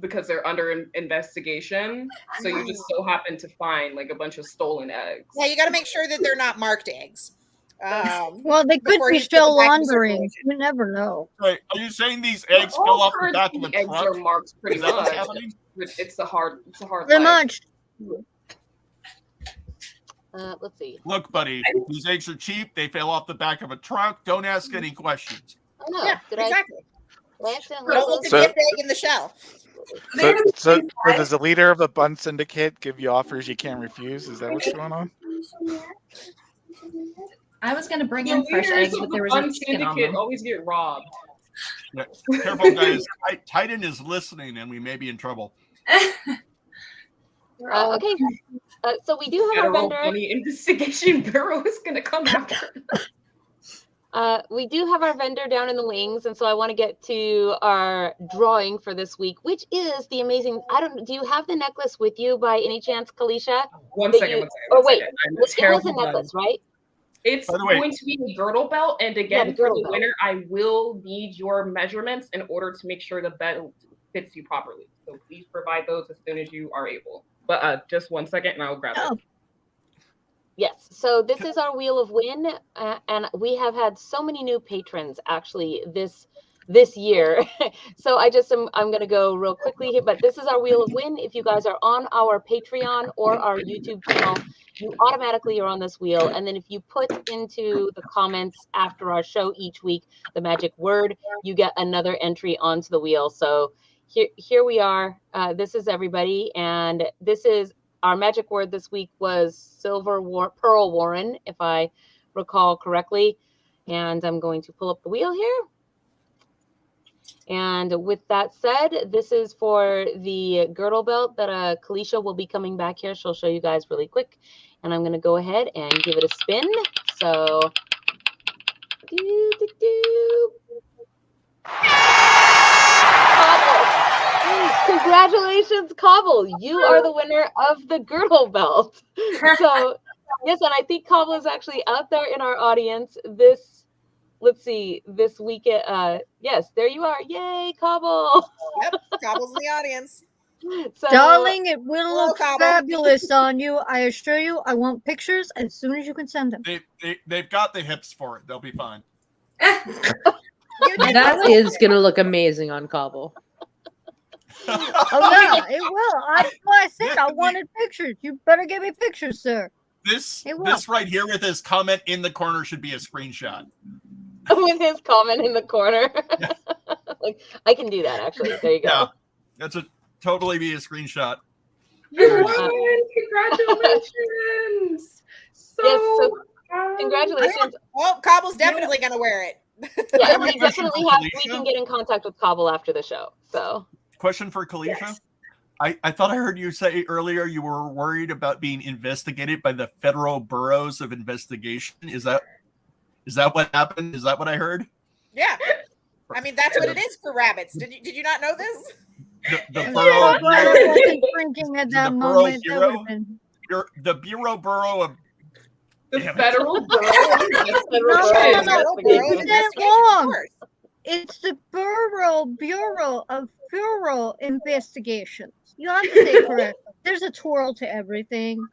because they're under investigation. So you just so happen to find a bunch of stolen eggs. Yeah, you got to make sure that they're not marked eggs. Well, they could before be you put them shell back in laundering. circulation. You never know. Right? Are you saying these eggs fell off the back of a Eggs truck? are marked pretty Is that what's much. happening? It's a hard Pretty life. much. Let's see. Look, buddy, these eggs are cheap. They fell off the back of a truck. Don't ask any questions. Oh, no. Yeah, Did exactly. I accidentally Don't look at So- the gift egg in the shell. So does the leader of the Bun Syndicate give you offers you can't refuse? Is that what's going on? I was going to bring The in fresh leaders eggs, of but the there was a Bun chicken on syndicate them. always get robbed. Yeah. Careful, guys. Titan is listening, and we may be in trouble. Okay. So we do have a Federal vendor. Bunny Investigation Bureau is going to come after. We do have our vendor down in the wings, and so I want to get to our drawing for this week, which is the amazing. Do you have the necklace with you by any chance, Kalisha? One second. Wait, I'm it was a terrible necklace, right? It's going to be a girdle belt, and again, for the winner, I will need your measurements in order to make sure the belt fits you properly. So please provide those as soon as you are able. But just 1 second, and I'll grab it. Yes, so this is our Wheel of Win, and we have had so many new patrons actually this year. So I'm going to go real quickly here, but this is our Wheel of Win. If you guys are on our Patreon or our YouTube channel, you automatically are on this wheel. And then if you put into the comments after our show each week the magic word, you get another entry onto the wheel. So here we are. This is everybody, and this is our magic word this week was Pearl Warren, if I recall correctly. And I'm going to pull up the wheel here. And with that said, this is for the girdle belt that Kalisha will be coming back here. She'll show you guys really quick. And I'm going to go ahead and give it a spin. So, congratulations, Cobble. You are the winner of the girdle belt. So, yes, and I think Cobble is actually out there in our audience this weekend. Yes, there you are. Yay, Cobble. Yep, Cobble's in the audience. So, darling, it will look fabulous on you. I assure you, I want pictures as soon as you can send them. They've got the hips for it. They'll be fine. That is going to look amazing on Cobble. Oh, yeah, it will. That's why I said I wanted pictures. You better give me pictures, sir. This right here with his comment in the corner should be a screenshot. With his comment in the corner. Like, I can do that, actually. There you go. Yeah, that's totally be a screenshot. You won! Congratulations! So congratulations. Well, Cobble's definitely going to wear it. Yeah, we can get in contact with Cobble after the show. So, question for Kalisha. Yes. I thought I heard you say earlier you were worried about being investigated by the Federal Bureaus of Investigation. Is that what happened? Is that what I heard? Yeah. I mean, that's what it is for rabbits. Did you not know this? The Bureau drinking at that moment. The Bureau of the Federal Bureau. That's wrong. It's the Bureau of Investigations. You have to say correct. There's a twirl to everything.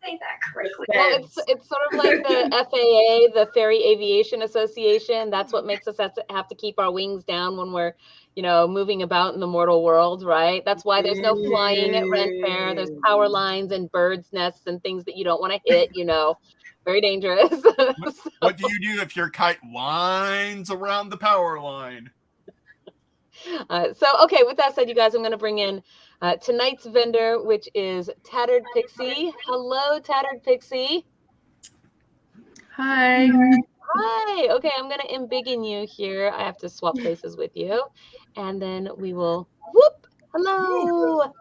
Say that correctly. Well, it's sort of like the FAA, the Ferry Aviation Association. That's what makes us have to keep our wings down when we're, moving about in the mortal world, right? That's why there's no flying at Ren Fair. There's power lines and birds' nests and things that you don't want to hit. Very dangerous. What do you do if your kite winds around the power line? Okay, with that said, you guys, I'm going to bring in tonight's vendor, which is Tattered Pixie. Hello, Tattered Pixie. Hi. Hi. Okay, I'm going to embiggen you here. I have to swap places with you. And then we will whoop. Hello.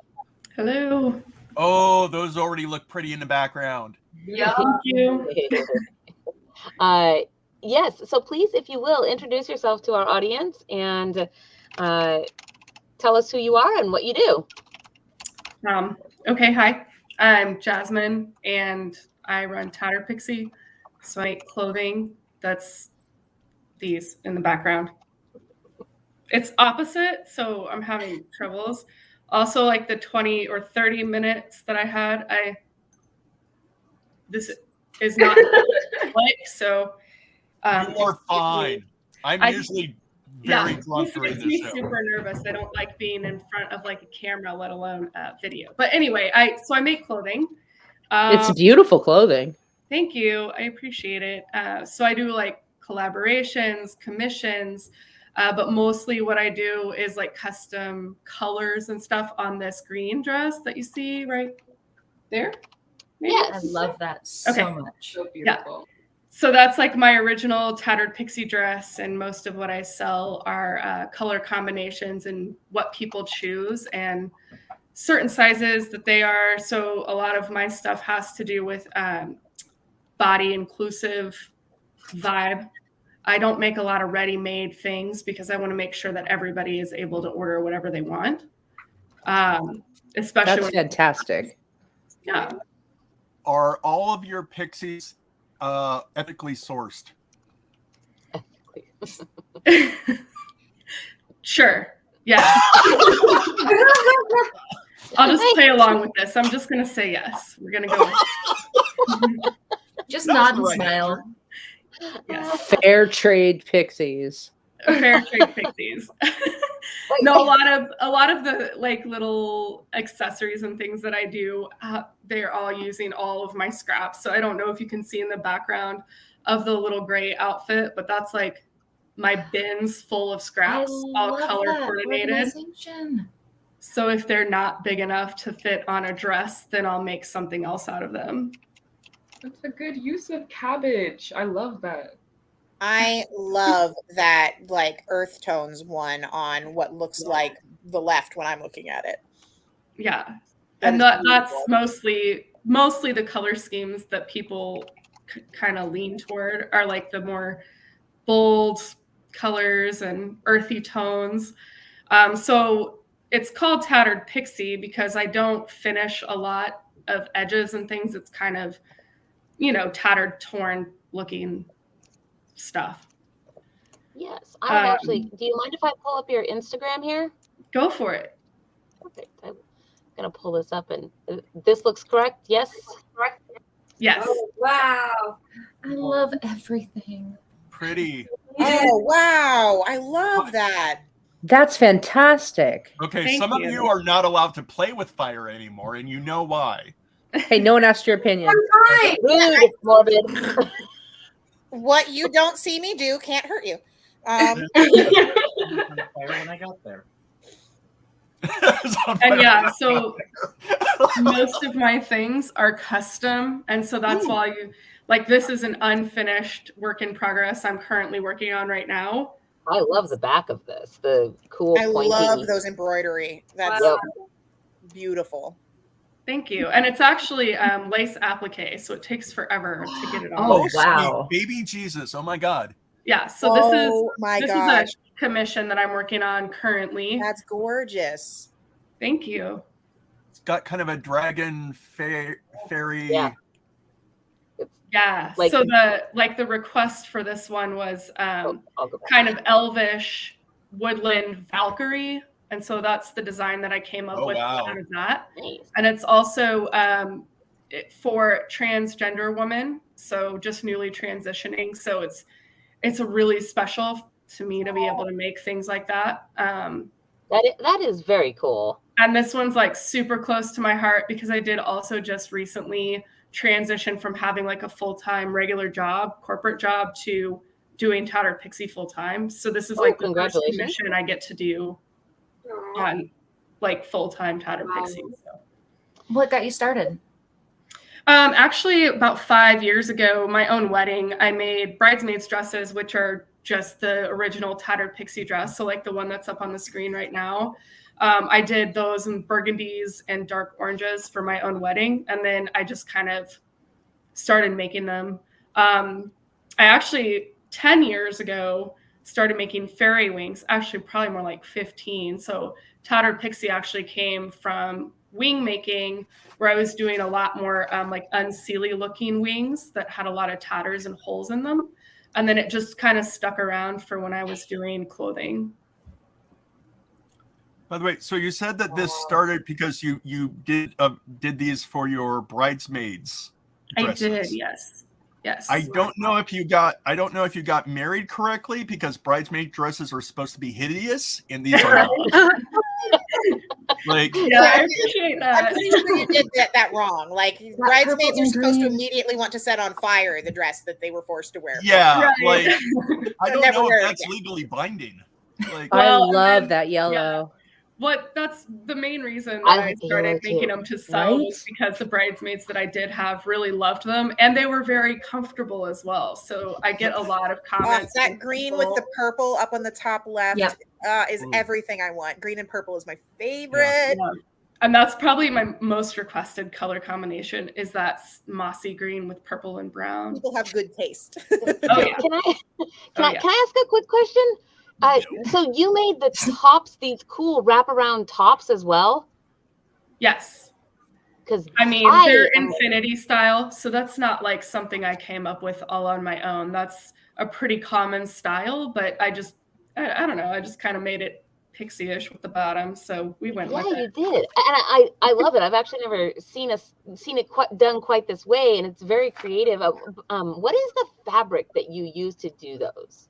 Hello. Oh, those already look pretty in the background. Yeah. Thank you. Yes, so please, if you will, introduce yourself to our audience and tell us who you are and what you do. Okay, hi. I'm Jasmine, and I run Tattered Pixie. So I make clothing. That's these in the background. It's opposite, so I'm having troubles. Also, like the 20 or 30 minutes that I had, this is not like so. You are fine. I'm usually very drunk during this show. It makes me super nervous. I don't like being in front of like a camera, let alone video. But anyway, I make clothing. It's beautiful clothing. Thank you. I appreciate it. So I do like collaborations, commissions, but mostly what I do is like custom colors and stuff on this green dress that you see right there. Maybe? Yes. I love that so much. So beautiful. Yeah. So that's like my original Tattered Pixie dress, and most of what I sell are color combinations and what people choose and certain sizes that they are. So a lot of my stuff has to do with body inclusive vibe. I don't make a lot of ready-made things because I want to make sure that everybody is able to order whatever they want. Especially That's fantastic. Yeah. Are all of your pixies ethically sourced? Sure. Yeah. I'll just play along with this. I'm just going to say yes. We're going to go with just nod and smile. Yes. Fair trade pixies. Fair trade pixies. No, a lot of the like little accessories and things that I do, they're all using all of my scraps. So I don't know if you can see in the background of the little gray outfit, but that's like my bins full of scraps, all color coordinated. So if they're not big enough to fit on a dress, then I'll make something else out of them. That's a good use of cabbage. I love that. I love that like earth tones one on what looks like the left when I'm looking at it. Yeah. And that's mostly the color schemes that people kind of lean toward are like the more bold colors and earthy tones. So it's called Tattered Pixie because I don't finish a lot of edges and things. It's kind of, tattered, torn looking stuff. Yes. I would actually, do you mind if I pull up your Instagram here? Go for it. Perfect. I'm going to pull this up and this looks correct. Yes. Yes. Oh, wow. I love everything. Pretty. Oh, wow. I love that. That's fantastic. Okay, Thank some you. of you are not allowed to play with fire anymore, and you know why. Hey, no one asked your opinion. Rude, morbid. What you don't see me do can't hurt you. Fire when I got there. And yeah, so most of my things are custom. And so that's why this is an unfinished work in progress I'm currently working on right now. I love the back of this. The cool I pointy. love those embroidery. That's beautiful. Thank you. And it's actually lace applique, so it takes forever to get it on. Oh, wow. Sweet baby Jesus. Oh my God. Yeah, so this is gosh. a commission that I'm working on currently. That's gorgeous. Thank you. It's got kind of a dragon fairy. Yeah. Yeah. Like- So the request for this one was I'll go back. kind of elvish woodland Valkyrie. And so that's the design that I came up with out of that. Nice. And it's also for transgender women, so just newly transitioning. So it's a really special to me to be able to make things like that. That is very cool. And this one's like super close to my heart because I did also just recently transition from having like a full-time regular job, corporate job, to doing Tattered Pixie full-time. So this is like the first commission I get to do on like full-time Tattered Pixie. So. What got you started? Actually, about 5 years ago, my own wedding, I made bridesmaids dresses, which are just the original Tattered Pixie dress. So like the one that's up on the screen right now. I did those in burgundies and dark oranges for my own wedding. And then I just kind of started making them. I actually, 10 years ago, started making fairy wings, actually probably more like 15. So Tattered Pixie actually came from wing making, where I was doing a lot more like unseelie looking wings that had a lot of tatters and holes in them. And then it just kind of stuck around for when I was doing clothing. By the way, so you said that this started because you did these for your bridesmaids dresses. I did, yes. Yes. I don't know if you got married correctly, because bridesmaid dresses are supposed to be hideous, and these are not. Like, yeah, I appreciate that. I'm pretty sure you did that wrong. Like bridesmaids are supposed to immediately want to set on fire the dress that they were forced to wear. Yeah, Right. like I don't never know wear if it that's again. legally binding. Like, I Well, love that yellow. That's the main reason I that I like the started yellow making too. them to sell, Right? was because the bridesmaids that I did have really loved them, and they were very comfortable as well. So I get a lot of comments. That from green with people. the purple up on the top left Yep. is everything I want. Green and purple is my favorite. Yeah. And that's probably my most requested color combination is that mossy green with purple and brown. People have good taste. Oh yeah. Can I ask a quick question? So you made the tops, these cool wraparound tops as well? Yes. Because I mean, they're infinity style, so that's not like something I came up with all on my own. That's a pretty common style, but I don't know. I just kind of made it pixie-ish with the bottom, so we went with it. Yeah, you did, and I love it. I've actually never seen it done quite this way, and it's very creative. What is the fabric that you use to do those?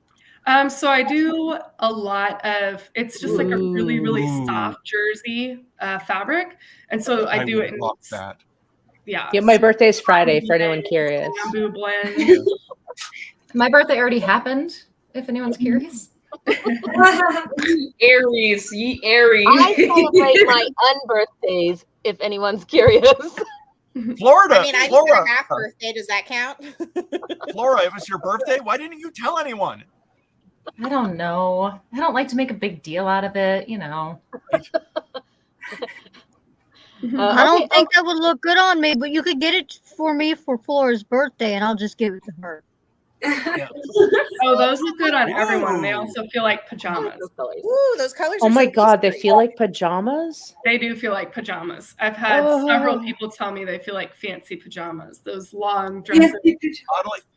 So I do a lot of. It's just like a really, really soft jersey fabric, and so I do it in. That. Yeah. Yeah, my birthday's Friday. For anyone curious. Bamboo blend. My birthday already happened. If anyone's curious. Aries, ye Aries. I celebrate my unbirthdays, if anyone's curious. Florida. I mean, I did a half birthday. Does that count? Flora, it was your birthday. Why didn't you tell anyone? I don't know. I don't like to make a big deal out of it, you know. I don't think that would look good on me, but you could get it for me for Flora's birthday, and I'll just give it to her. Yeah. Oh, those look good on everyone. They also feel like pajamas. Ooh, those colors. Oh are my so God, they peaceful. feel like pajamas? They do feel like pajamas. I've had several people tell me they feel like fancy pajamas. Those long dresses.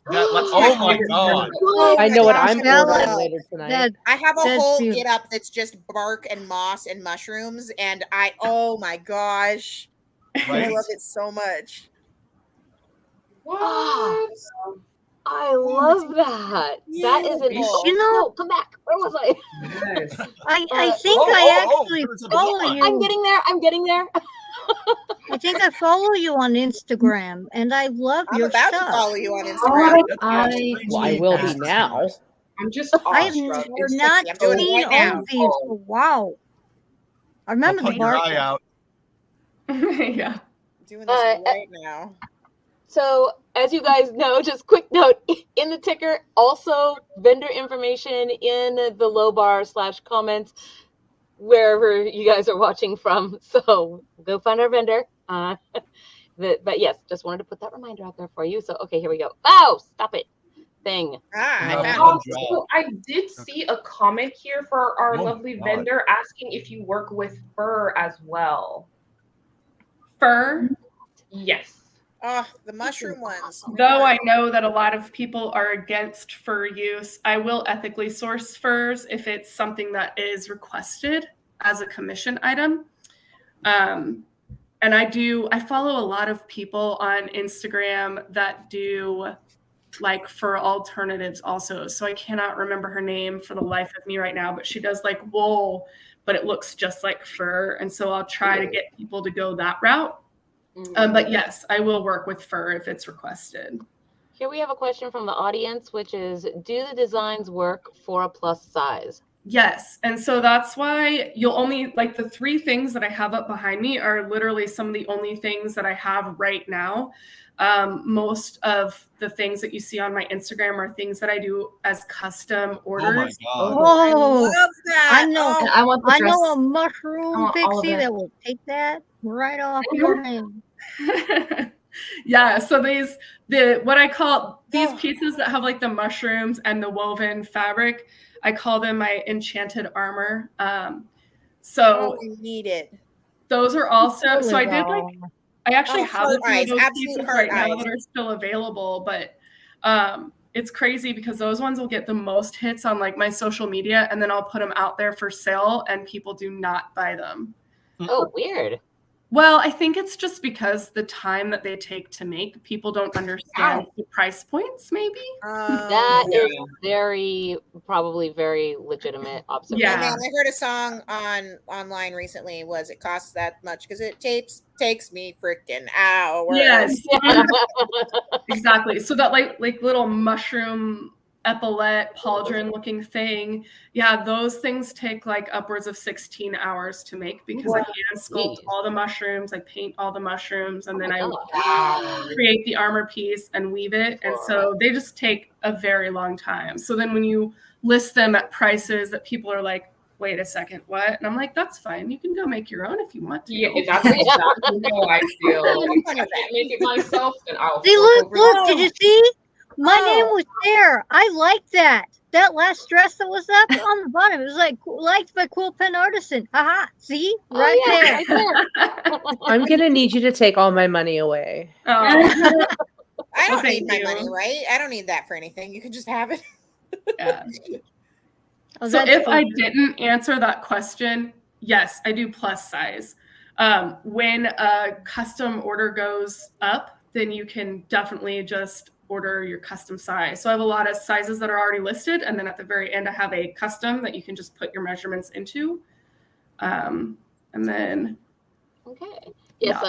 Oh my God. I know what I'm Bella, ordering later tonight. I have a that's whole beautiful. get up that's just bark and moss and mushrooms, and oh my gosh, I love it so much. What? I love that. That is an no, come back. Where was I? I think I actually follow you. I'm getting there. I think I follow you on Instagram, and I love I'm your about stuff. to follow you on Instagram. I will be now. I'm just I have awestruck. not I'm doing it seen right now. all of these. Wow. I remember Put the your bark. eye out. Yeah. Doing this right now. So, as you guys know, just quick note in the ticker, also vendor information in the low bar / comments, wherever you guys are watching from. So go find our vendor. But yes, just wanted to put that reminder out there for you. So, okay, here we go. Oh, stop it. Thing. So I did see a comment here for our lovely vendor asking if you work with fur as well. Fur? Yes. Oh, the mushroom ones. Though I know that a lot of people are against fur use, I will ethically source furs if it's something that is requested as a commission item. And I follow a lot of people on Instagram that do like fur alternatives also. So I cannot remember her name for the life of me right now, but she does like wool, but it looks just like fur. And so I'll try to get people to go that route. But yes, I will work with fur if it's requested. Here we have a question from the audience, which is, do the designs work for a plus size? Yes. And so that's why you'll only, like the 3 things that I have up behind me are literally some of the only things that I have right now. Most of the things that you see on my Instagram are things that I do as custom orders. Oh my God. Oh, I love that. I know. And I want the I dress. know a I mushroom want all of pixie it. that will take that right off your hand. Yeah, so what I call these pieces that have like the mushrooms and the woven fabric, I call them my enchanted armor. So I need it. those are also, so I did like, I actually Oh, have heart a few eyes, of those absolute pieces heart right now eyes. that are still available, but it's crazy because those ones will get the most hits on like my social media, and then I'll put them out there for sale and people do not buy them. Oh, weird. Well, I think it's just because the time that they take to make, people don't understand the price points, maybe. That is probably very legitimate observation. Yeah. Man, I heard a song online recently. It costs that much because it takes me freaking hours. Yes. Exactly. So that like little mushroom epaulette pauldron looking thing, yeah, those things take like upwards of 16 hours to make because I hand sculpt all the mushrooms, I paint all the mushrooms, and then I create the armor piece and weave it. And so they just take a very long time. So then when you list them at prices that people are like, wait a second, what? And I'm like, that's fine. You can go make your own if you want to. Yeah, that's exactly how I feel. If I can't make it myself, then I'll See, fork over look, the- did you see? My name was there. I like that. That last dress that was up on the bottom, it was like liked by Quill Pen Artisan. Haha, see? Right there. Right there. I'm gonna need you to take all my money away. Oh. I don't thank need my you. money, right? I don't need that for anything. You can just have it. Yeah. Oh, So that's if cool. I didn't answer that question, yes, I do plus size. When a custom order goes up, then you can definitely just order your custom size. So I have a lot of sizes that are already listed, and then at the very end I have a custom that you can just put your measurements into. And then Okay. Yes,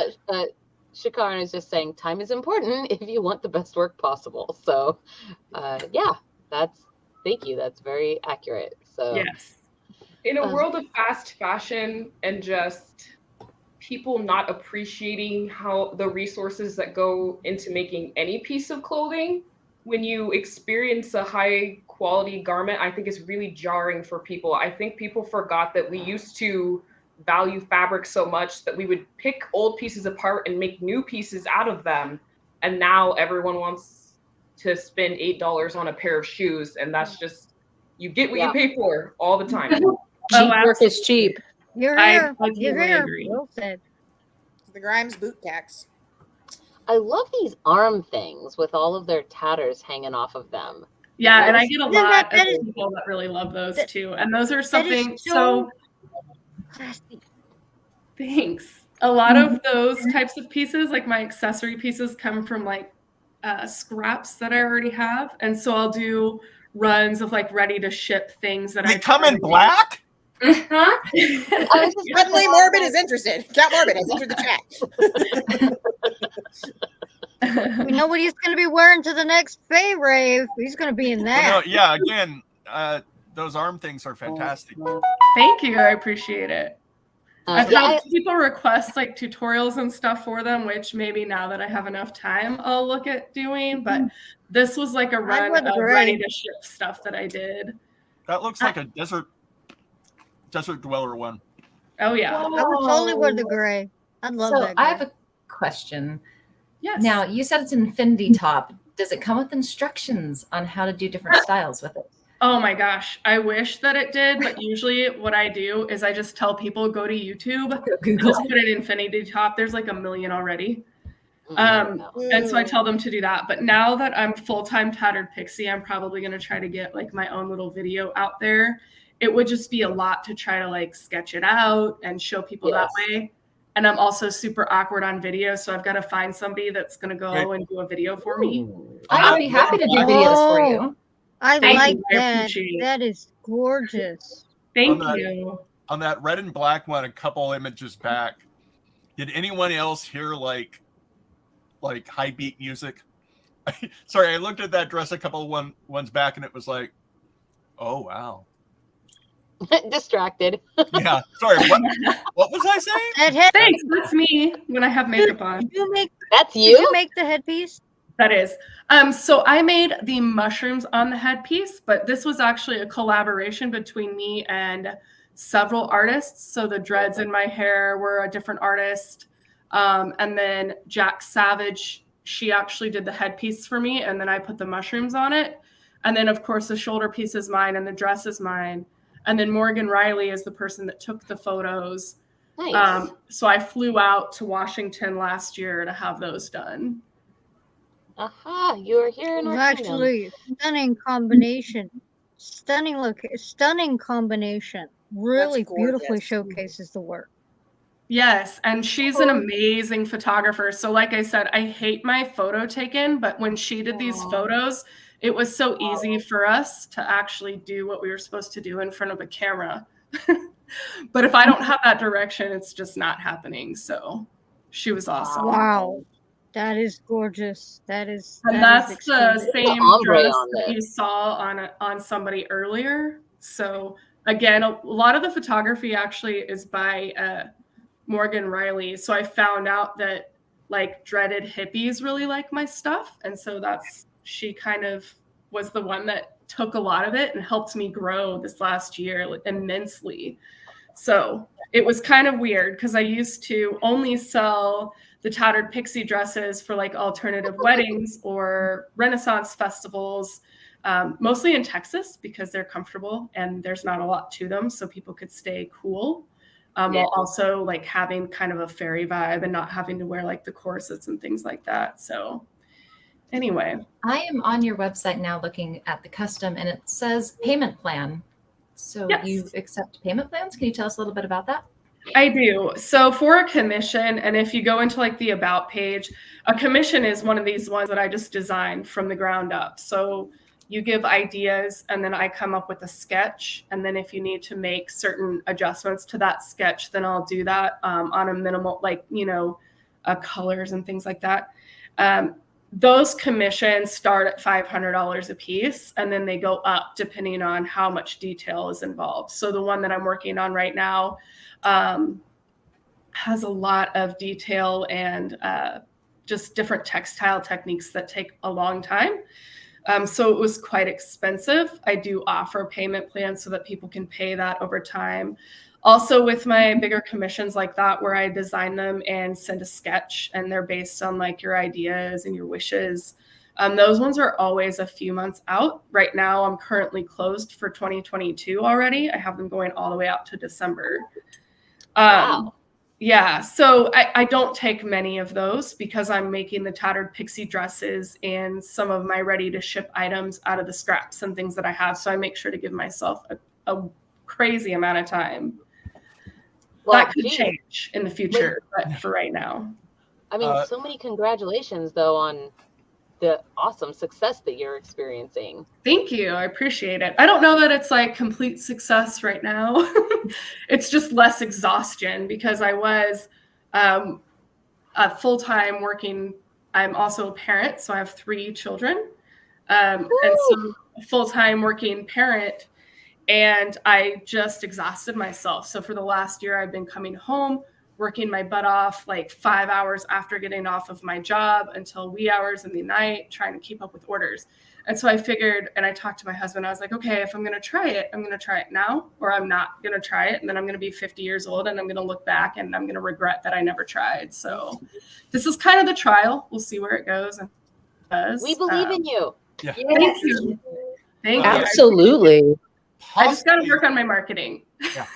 Shikaran is just saying time is important if you want the best work possible. So, yeah, thank you. That's very accurate. So, yes. In a world of fast fashion and just people not appreciating how the resources that go into making any piece of clothing, when you experience a high quality garment, I think it's really jarring for people. I think people forgot that we used to value fabric so much that we would pick old pieces apart and make new pieces out of them. And now everyone wants to spend $8 on a pair of shoes. And that's just, you get what you pay for all the time. Cheap work is cheap. You're I here. totally You're here. agree. Well said. The Grimes boot tax. I love these arm things with all of their tatters hanging off of them. Yeah, and I get a Isn't lot that of is- people that really love those too. And those are That is something so classy. thanks. A lot of those types of pieces, like my accessory pieces, come from like scraps that I already have. And so I'll do runs of like ready to ship things that They come in black? Huh? Suddenly Morbid is interested. Cat Morbid has entered the chat. We know what he's going to be wearing to the next Fae rave. He's going to be in Well, that. no, yeah, again, those arm things are fantastic. Thank you. I appreciate it. I've had people request like tutorials and stuff for them, which maybe now that I have enough time, I'll look at doing. But this was like a run would of agree. ready to ship stuff that I did. That looks like a desert dweller one. Oh yeah. I would totally wear the gray. I'd love So that. I gray. have a question. Yes. Now, you said it's an infinity top. Does it come with instructions on how to do different styles with it? Oh my gosh. I wish that it did, but usually what I do is I just tell people go to YouTube, Google. just put an infinity top. There's like a million already. And so I tell them to do that. But now that I'm full-time Tattered Pixie, I'm probably going to try to get like my own little video out there. It would just be a lot to try to like sketch it out and show people that way. And I'm also super awkward on video, so I've got to find somebody that's going to go and do a video for me. I would be happy to do videos for you. I Thank like you. I that. appreciate it. That is gorgeous. Thank On that- you. On that red and black one, a couple images back, did anyone else hear like high beat music? Sorry, I looked at that dress a couple ones back, and it was like, oh wow. Distracted. Yeah. Sorry. What was I saying? Thanks. That's me when I have makeup on. That's Did you make the headpiece? That is. So I made the mushrooms on the headpiece, but this was actually a collaboration between me and several artists. So the dreads in my hair were a different artist. And then Jack Savage, she actually did the headpiece for me, and then I put the mushrooms on it. And then, of course, the shoulder piece is mine and the dress is mine. And then Morgan Riley is the person that took the photos. Nice. So I flew out to Washington last year to have those done. Aha, you are here in our Actually, stunning combination. Stunning combination. Really beautifully showcases the work. Yes, and she's an amazing photographer. So like I said, I hate my photo taken, but when she did these photos, it was so easy for us to actually do what we were supposed to do in front of a camera. But if I don't have that direction, it's just not happening. So she was awesome. Wow. That is gorgeous. That's the same dress that you saw on somebody earlier. So again, a lot of the photography actually is by Morgan Riley. So I found out that like dreaded hippies really like my stuff, and so she kind of was the one that took a lot of it and helped me grow this last year immensely. So it was kind of weird because I used to only sell the Tattered Pixie dresses for like alternative weddings or Renaissance festivals, mostly in Texas because they're comfortable and there's not a lot to them, so people could stay cool, while also like having kind of a fairy vibe and not having to wear like the corsets and things like that. So anyway, I am on your website now looking at the custom, and it says payment plan. So Yes. you accept payment plans? Can you tell us a little bit about that? I do. So for a commission, and if you go into like the about page, a commission is one of these ones that I just designed from the ground up. So you give ideas and then I come up with a sketch. And then if you need to make certain adjustments to that sketch, then I'll do that on a minimal, like, colors and things like that. Those commissions start at $500 a piece, and then they go up depending on how much detail is involved. So the one that I'm working on right now has a lot of detail and just different textile techniques that take a long time. So it was quite expensive. I do offer payment plans so that people can pay that over time. Also with my bigger commissions like that, where I design them and send a sketch and they're based on like your ideas and your wishes. Those ones are always a few months out. Right now, I'm currently closed for 2022 already. I have them going all the way out to December. Wow. Yeah, so I don't take many of those because I'm making the Tattered Pixie dresses and some of my ready to ship items out of the scraps and things that I have. So I make sure to give myself a crazy amount of time. Well, That could change in the future, but for right now. I mean, so many congratulations, though, on the awesome success that you're experiencing. Thank you. I appreciate it. I don't know that it's like complete success right now. It's just less exhaustion because I was full-time working. I'm also a parent, so I have 3 children. And so full-time working parent, and I just exhausted myself. So for the last year, I've been coming home, working my butt off like 5 hours after getting off of my job until wee hours in the night, trying to keep up with orders. And so I figured, and I talked to my husband, I was like, okay, if I'm going to try it, I'm going to try it now, or I'm not going to try it. And then I'm going to be 50 years old and I'm going to look back and I'm going to regret that I never tried. So this is kind of the trial. We'll see where it goes. And we believe in you. Yeah. Thank you. Thank you. Absolutely. I just got to work on my marketing. Yeah.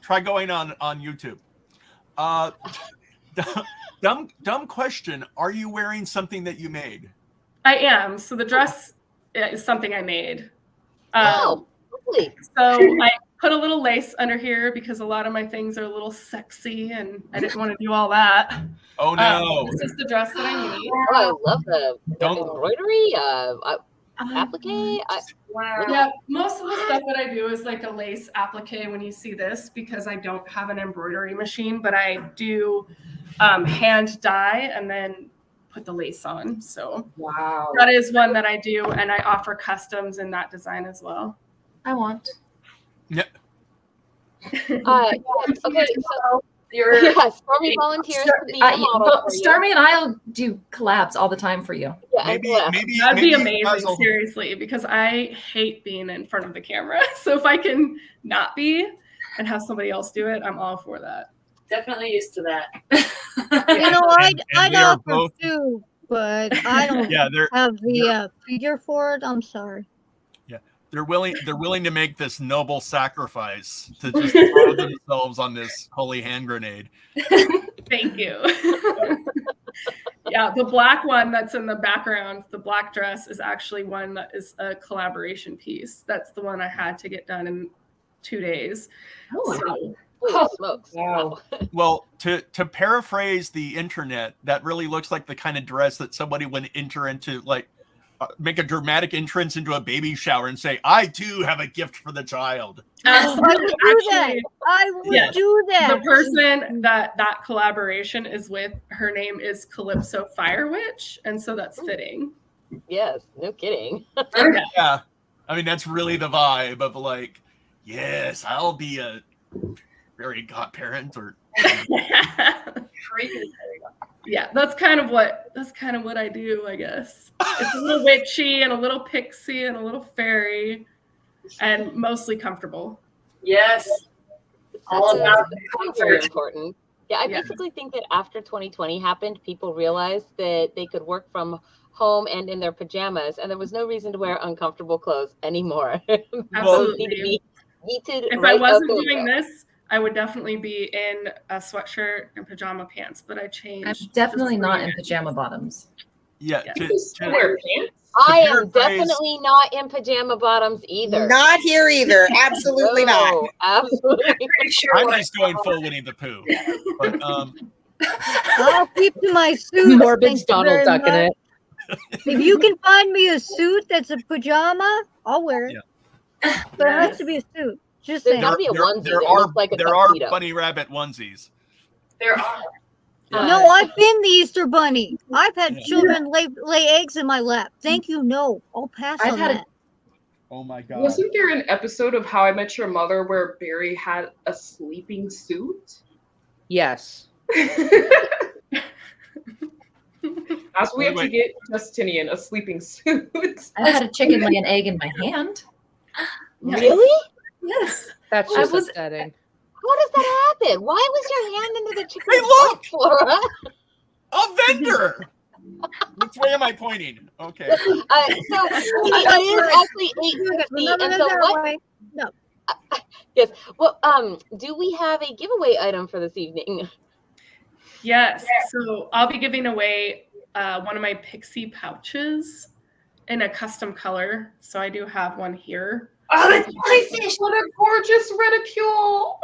Try going on YouTube. Dumb question. Are you wearing something that you made? I am. So the dress is something I made. Oh, lovely. So I put a little lace under here because a lot of my things are a little sexy and I didn't want to do all that. Oh, no. This is the dress that I made. Oh, I love the embroidery, applique. Wow. Yeah, most of the stuff that I do is like a lace applique when you see this because I don't have an embroidery machine, but I do hand dye and then put the lace on. So wow, that is one that I do, and I offer customs in that design as well. I want. Yep. Okay, so Stormy volunteers to be a model for you. Stormy and I'll do collabs all the time for you. Yeah, Maybe that'd be amazing, seriously, because I hate being in front of the camera. So if I can not be and have somebody else do it, I'm all for that. Definitely used to that. I'd offer too, but I don't have the figure for it. I'm sorry. Yeah, they're willing to make this noble sacrifice to just throw themselves on this holy hand grenade. Thank you. Yeah, the black one that's in the background, the black dress, is actually one that is a collaboration piece. That's the one I had to get done in 2 days. Oh, so, holy smokes. Wow. Well, to paraphrase the internet, that really looks like the kind of dress that somebody would enter into, like, make a dramatic entrance into a baby shower and say, I too have a gift for the child. I would do that. I would do that. The person that collaboration is with, her name is Calypso Fire Witch, and so that's fitting. Yes, no kidding. Yeah. I mean, that's really the vibe of like, yes, I'll be a fairy godparent or Yeah, that's kind of what I do, I guess. It's a little witchy and a little pixie and a little fairy, and mostly comfortable. Yes. All That's about very comfort. important. Yeah, I basically think that after 2020 happened, people realized that they could work from home and in their pajamas, and there was no reason to wear uncomfortable clothes anymore. Those need to be yeeted If right I wasn't out the doing window. this, I would definitely be in a sweatshirt and pajama pants, but I changed. I'm definitely not in pajama bottoms. Yeah. Wear pants. I am paraphrase- definitely not in pajama bottoms either. Not here either. Absolutely not. No, absolutely. I'm just going full Winnie the Pooh. But I'll keep to my suit. Morbid thank you Donald very Duck in much. it. If you can find me a suit that's a pajama, I'll wear it. But it has to be a suit. Just saying. gotta be a onesie there that are looks like a there are tuxedo. bunny rabbit onesies. There are. No, I've been the Easter Bunny. I've had children lay eggs in my lap. Thank you. No, I'll pass on that. Oh my god. Wasn't there an episode of How I Met Your Mother where Barry had a sleeping suit? Yes. That's what we have to get Justinian a sleeping suit. I had a chicken lay an egg in my hand. Really? Yes. That's I just was- upsetting. How does that happen? Why was your hand into the chicken? Hey, look! Flora? A vendor! Which way am I pointing? Okay. So it is actually 8:50, and so what? No. Yes. Well, do we have a giveaway item for this evening? Yes. So I'll be giving away one of my pixie pouches in a custom color. So I do have one here. Oh, that's jellyfish. What a gorgeous reticule.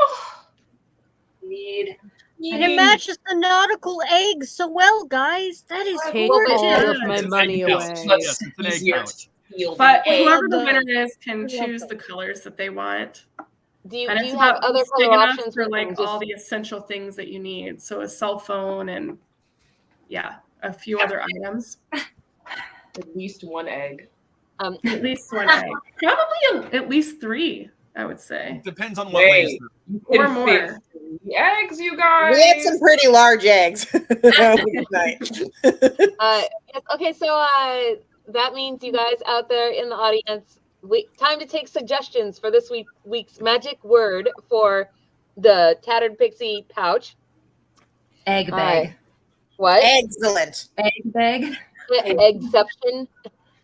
Need. And it matches the nautical eggs so well, guys. That is Take gorgeous. all of my money away. Yes, it's an egg pouch. But Hey, whoever the the- winner is can choose the colors that they want. Do you, And do it's you have about other big color enough options for we like can all just- the essential things that you need. So a cell phone and a few other items. At least one egg. At least one egg. Probably at least 3, I would say. Depends on what laser. Or Can fit more. 3 eggs, you guys. We had some pretty large eggs. Good night. Yes, okay, so that means you guys out there in the audience, time to take suggestions for this week's magic word for the Tattered Pixie pouch. Egg bag. What? Excellent. Egg bag. Exception.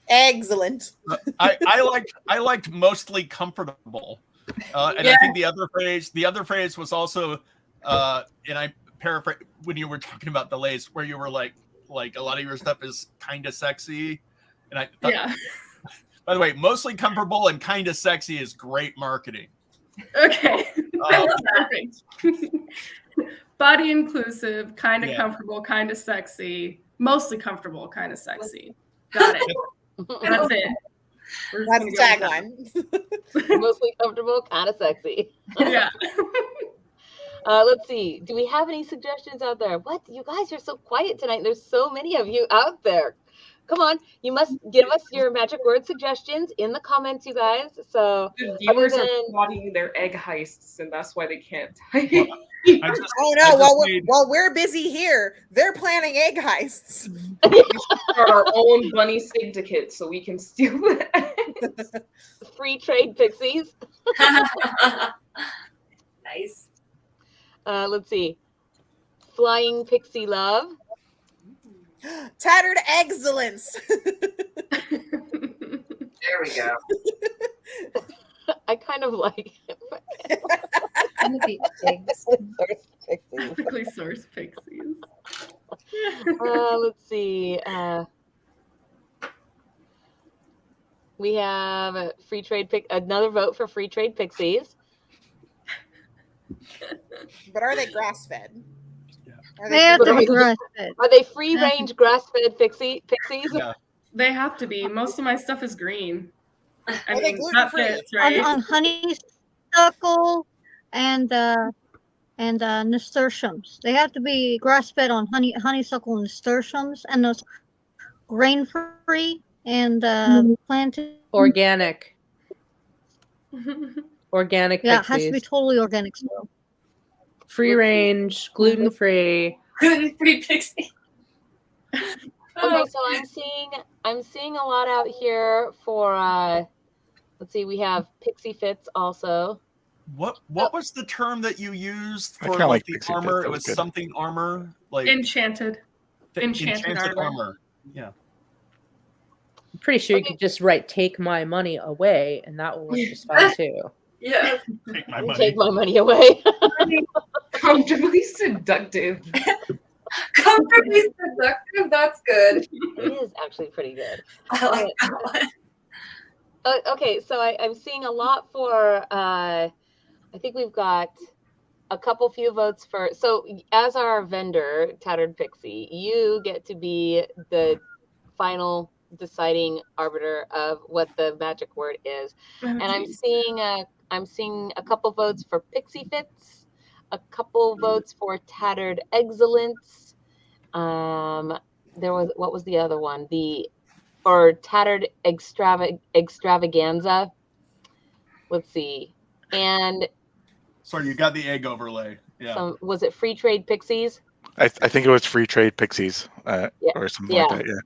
Excellent. I liked mostly comfortable, and I think the other phrase was also, and I paraphrase when you were talking about the lace, where you were like a lot of your stuff is kind of sexy, and I thought, Yeah. By the way, mostly comfortable and kind of sexy is great marketing. Okay. Perfect. Body inclusive, kind of comfortable, kind of sexy, mostly comfortable, kind of sexy. Got it. That's it. We're just That's gonna the go with tagline. Mostly comfortable, kind of sexy. that. Yeah. Let's see. Do we have any suggestions out there? What? You guys are so quiet tonight. There's so many of you out there. Come on. You must give us your magic word suggestions in the comments, you guys. So The viewers other are than- plotting their egg heists, and that's why they can't type. Oh no! While we're busy here, they're planning egg heists. Start our own bunny syndicate so we can steal the eggs. free trade pixies. Nice. Let's see. Flying pixie love. Tattered excellence. There we go. I kind of like it. Some of the eggs. Ethically sourced pixies. Let's see. We have a free trade another vote for free trade pixies. But are they grass fed? They have to be grass fed. Are they free range grass fed pixies? Yeah. They have to be. Most of my stuff is green. I Are they mean, that gluten-free? fits, right? On honeysuckle and nasturtiums. They have to be grass fed on honeysuckle and nasturtiums, and those grain free and planted. Organic. Organic Yeah, it pixies. has to be totally organic still. Free range, gluten free. Gluten-free pixie. Okay, so I'm seeing a lot out here for let's see, we have Pixie Fits also. What was the term that you used I for kinda like the Pixie armor? Fit, It that was was good. something armor, like Enchanted armor. Yeah. I'm pretty sure you could just write "take my money away" and that will work just fine too. Yeah. Take my money. Take my money away. Comfortably seductive. Comfortably seductive. That's good. It is actually pretty good. I like that one. Okay, so I'm seeing a lot for I think we've got a couple few votes for, so as our vendor, Tattered Pixie, you get to be the final deciding arbiter of what the magic word is. And I'm seeing a couple votes for Pixie Fits, a couple votes for Tattered Excellence. There was, what was the other one? Or Tattered Extravaganza. Let's see. And Sorry, you got the egg overlay. Yeah. was it Free Trade Pixies? I think it was Free Trade Pixies or something like that. Yeah.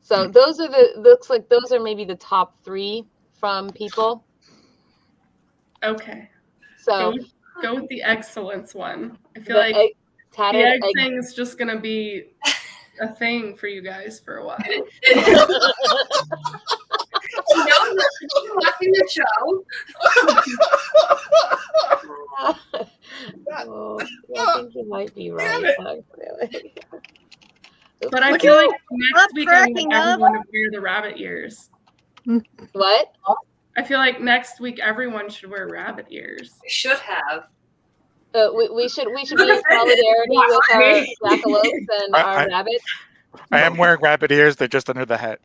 So those are looks like those are maybe the top 3 from people. Okay. So go with the excellence one. I feel like the egg thing is just gonna be a thing for you guys for a while. Watching the show. Oh, I think you might be right. But I feel like next week I want everyone to wear the rabbit ears. What? I feel like next week everyone should wear rabbit ears. They should have. We should be in solidarity with our jackalopes and our rabbits. I am wearing rabbit ears. They're just under the hat.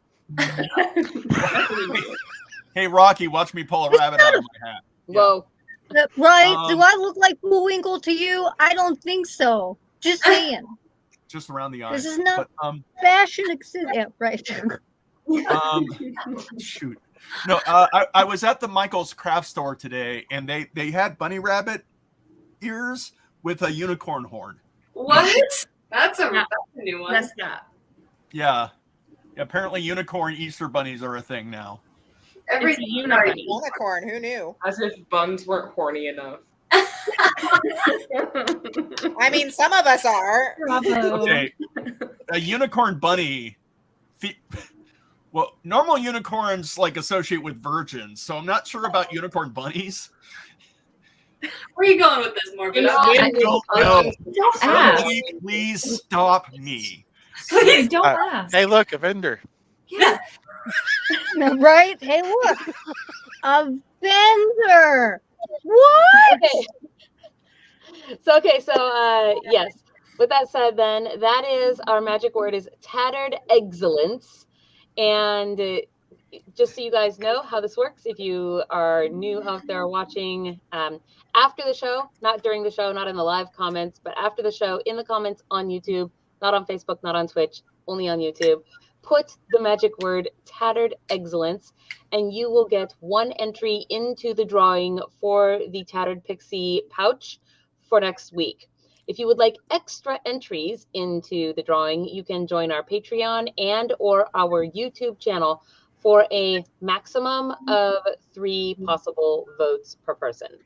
Hey, Rocky, watch me pull a rabbit out of my hat. Whoa. Right? Do I look like Bullwinkle to you? I don't think so. Just saying. Just around the eyes. This is not but, fashion. Yeah, right. Shoot. No, I was at the Michael's craft store today, and they had bunny rabbit ears with a unicorn horn. What? That's a new one. That's that. Yeah. Apparently unicorn Easter bunnies are a thing now. Everything unicorn. Who knew? As if buns weren't horny enough. I mean, some of us are. Okay. A unicorn bunny. Well, normal unicorns like associate with virgins, so I'm not sure about unicorn bunnies. Where are you going with this, Morgan? I don't know. Don't ask. Somebody please stop me. Please don't ask. Hey, look, a vendor. Yeah. Right? Hey, look. A vendor. What? Okay. So yes. With that said, then that is our magic word is Tattered Excellence. And just so you guys know how this works, if you are new out there watching after the show, not during the show, not in the live comments, but after the show, in the comments on YouTube, not on Facebook, not on Twitch, only on YouTube, put the magic word Tattered Excellence, and you will get 1 entry into the drawing for the Tattered Pixie pouch for next week. If you would like extra entries into the drawing, you can join our Patreon and or our YouTube channel for a maximum of 3 possible votes per person.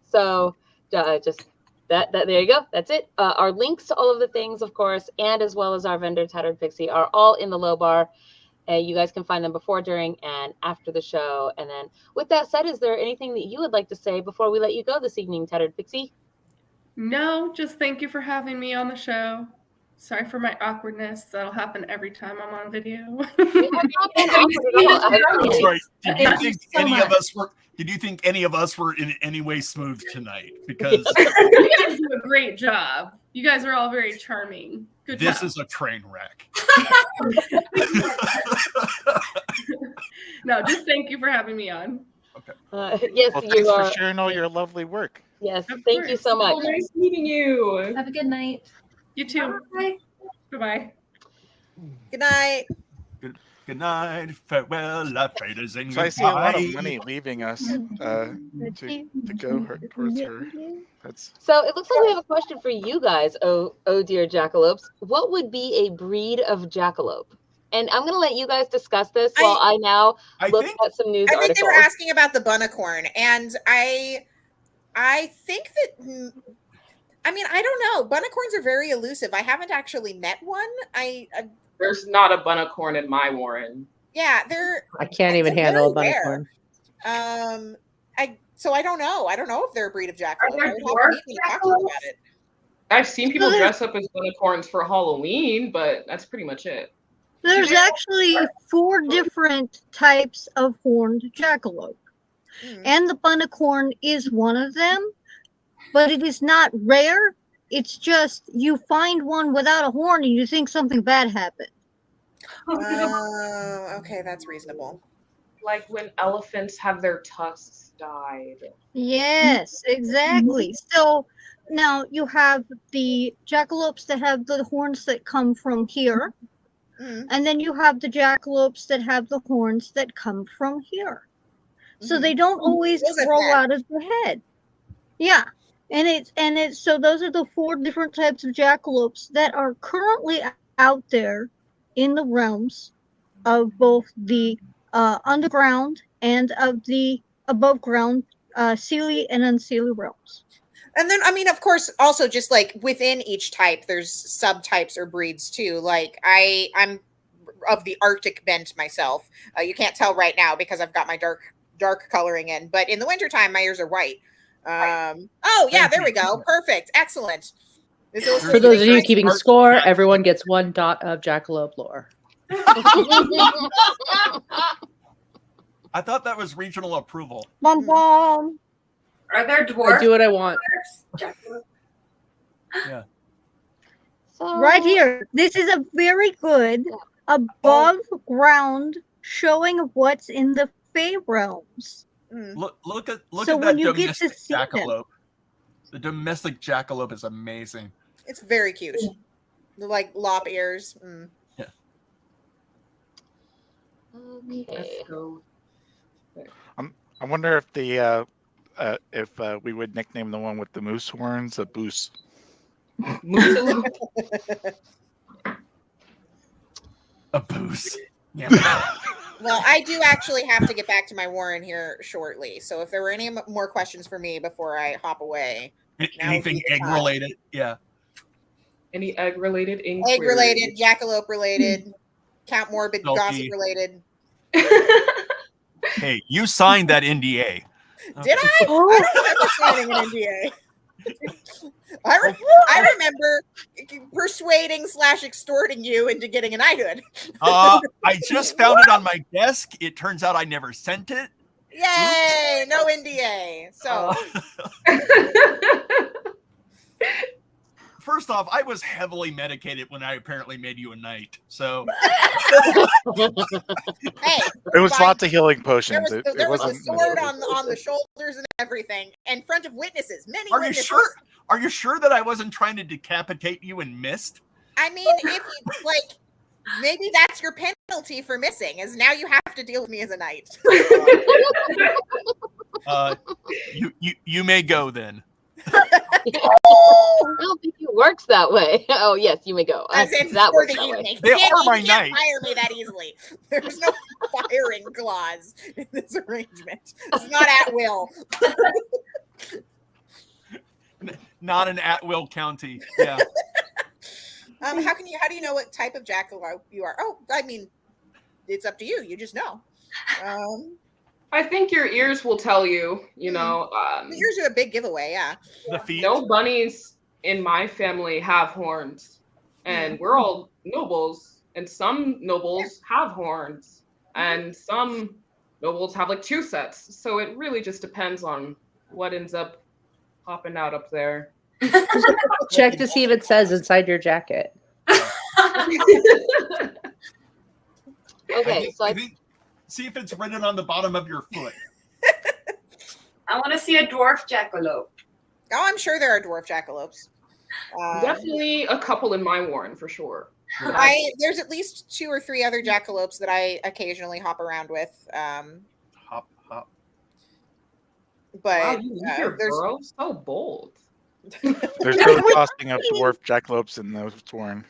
So just that there you go. That's it. Our links to all of the things, of course, and as well as our vendor Tattered Pixie are all in the low bar. You guys can find them before, during, and after the show. And then with that said, is there anything that you would like to say before we let you go this evening, Tattered Pixie? No, just thank you for having me on the show. Sorry for my awkwardness. That'll happen every time I'm on video. Sorry. Did you think any of us were in any way smooth tonight? Because you guys do a great job. You guys are all very charming. Good this job. is a train wreck. No, just thank you for having me on. Okay. Yes, Well, you thanks are. for sharing all your lovely work. Yes, thank you so much. Nice meeting you. Have a good night. You too. Bye. Bye-bye. Good night. Good night, farewell, la fate is in So I see a lot of goodbye. money leaving us to go towards her. That's So it looks like we have a question for you guys, oh dear jackalopes. What would be a breed of jackalope? And I'm going to let you guys discuss this while I now look at some news I think articles. they were asking about the bunnicorn, and I think that. I mean, I don't know. Bunnicorns are very elusive. I haven't actually met one. There's not a bunnicorn in my warren. Yeah, they're. I can't even handle a bunnicorn. So I don't know. I don't know if they're a breed of jackalope. Are there I would have dwarf to meet talk to them about it. I've seen people dress up as unicorns for Halloween, but that's pretty much it. There's actually 4 different types of horned jackalope. And the bunnicorn is one of them, but it is not rare. It's just you find one without a horn and you think something bad happened. Oh, okay, that's reasonable. Like when elephants have their tusks dyed. Yes, exactly. So now you have the jackalopes that have the horns that come from here. And then you have the jackalopes that have the horns that come from here. So they don't always grow out of the head. Yeah. And it's so those are the 4 different types of jackalopes that are currently out there in the realms of both the underground and of the above ground Seelie and Unseelie realms. And then, I mean, of course, also just like within each type, there's subtypes or breeds too. Like I'm of the Arctic bent myself. You can't tell right now because I've got my dark coloring in, but in the wintertime, my ears are white. Oh yeah, there we go. Perfect. Excellent. For those of you keeping score, everyone gets 1 dot of jackalope lore. I thought that was regional approval. Bum bum. Are there dwarf? I do what I want. Yeah. So, right here, this is a very good above ground showing of what's in the Fae realms. Look at So that when you get to domestic see them- jackalope. The domestic jackalope is amazing. It's very cute. The like lop ears. Yeah. Okay. I wonder if the if we would nickname the one with the moose horns a Boos. A Boos. Yeah. Well, I do actually have to get back to my warren here shortly. So if there were any more questions for me before I hop away. Anything egg related? Yeah. Any egg related inquiries? Egg related, jackalope related, Count Morbid Salty. gossip related. Hey, you signed that NDA. Did I? I don't remember signing an NDA. I remember persuading / extorting you into getting a knighthood. I just found it on my desk. It turns out I never sent it. Yay! No NDA. So. First off, I was heavily medicated when I apparently made you a knight. So. Hey, It was lots of healing potions. There was a sword on the shoulders and everything, in front of witnesses. Many Are witnesses. you sure? Are you sure that I wasn't trying to decapitate you and missed? I mean, if you like, maybe that's your penalty for missing, is now you have to deal with me as a knight. You may go then. I don't think it works that way. Oh yes, you may go. As in That for works the that way. evening. They are my You can't knights. fire me that easily. There's no firing clause in this arrangement. It's not at will. Not an at-will county. Yeah. How do you know what type of jackalope you are? Oh, I mean, it's up to you. You just know. I think your ears will tell you, you know. The ears are a big giveaway, yeah. The feet. No bunnies in my family have horns, and we're all nobles, and some nobles have horns, and some nobles have like 2 sets. So it really just depends on what ends up popping out up there. Check to see if it says inside your jacket. Okay, so I think see if it's written on the bottom of your foot. I want to see a dwarf jackalope. Oh, I'm sure there are dwarf jackalopes. Definitely a couple in my warren for sure. There's at least 2 or 3 other jackalopes that I occasionally hop around with. Hop. But Wow, you leave your there's burrow? So bold. There's no costing of dwarf jackalopes in those sworn.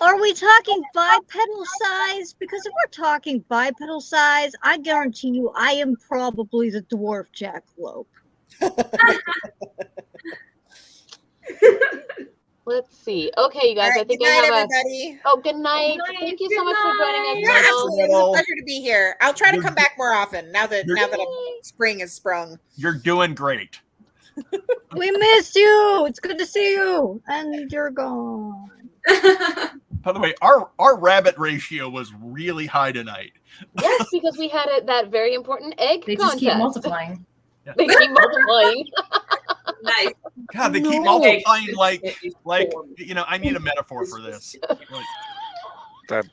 Are we talking bipedal size? Because if we're talking bipedal size, I guarantee you I am probably the dwarf jackalope. Let's see. Okay, you guys. All right, I think good I night, have everybody. Oh, good night. Thank you so much for joining us. Yeah, absolutely. It was a pleasure to be here. I'll try to You're come back more often now that spring has sprung. You're doing great. We missed you. It's good to see you. And you're gone. By the way, our rabbit ratio was really high tonight. Yes, because we had that very important egg They contest. just keep multiplying. They keep multiplying. Nice. God, they keep multiplying like I need a metaphor for this.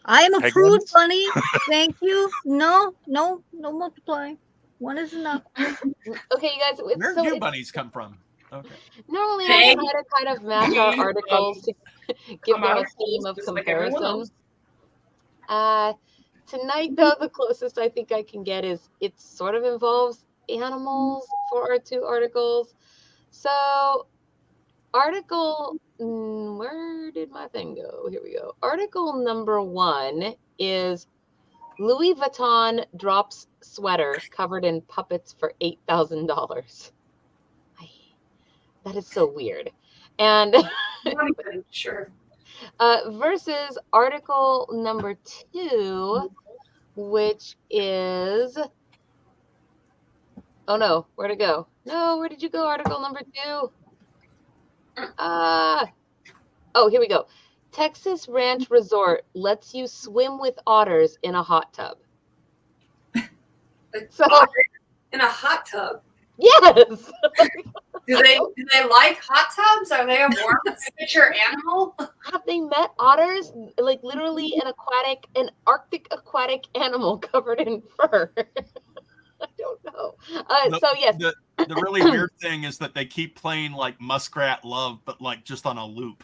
I am a Peg prude ones? bunny. Thank you. No multiplying. One is enough. Okay, you guys. Where do bunnies come from? Okay. Normally, I try to kind of match our articles to give them a theme of comparison. Tonight, though, the closest I think I can get is it sort of involves animals for our 2 articles. So, where did my thing go? Here we go. Article number 1 is Louis Vuitton drops sweater covered in puppets for $8,000. That is so weird. And Sure. Versus article number 2, which is, oh no, where'd it go? No, where did you go? Article number 2. Oh, here we go. Texas Ranch Resort lets you swim with otters in a hot tub. So, In a hot tub. yes. Do they like hot tubs? Are they a warm temperature animal? Have they met otters? Like literally an Arctic aquatic animal covered in fur. I don't know. So yes. The really weird thing is that they keep playing like Muskrat Love, but like just on a loop.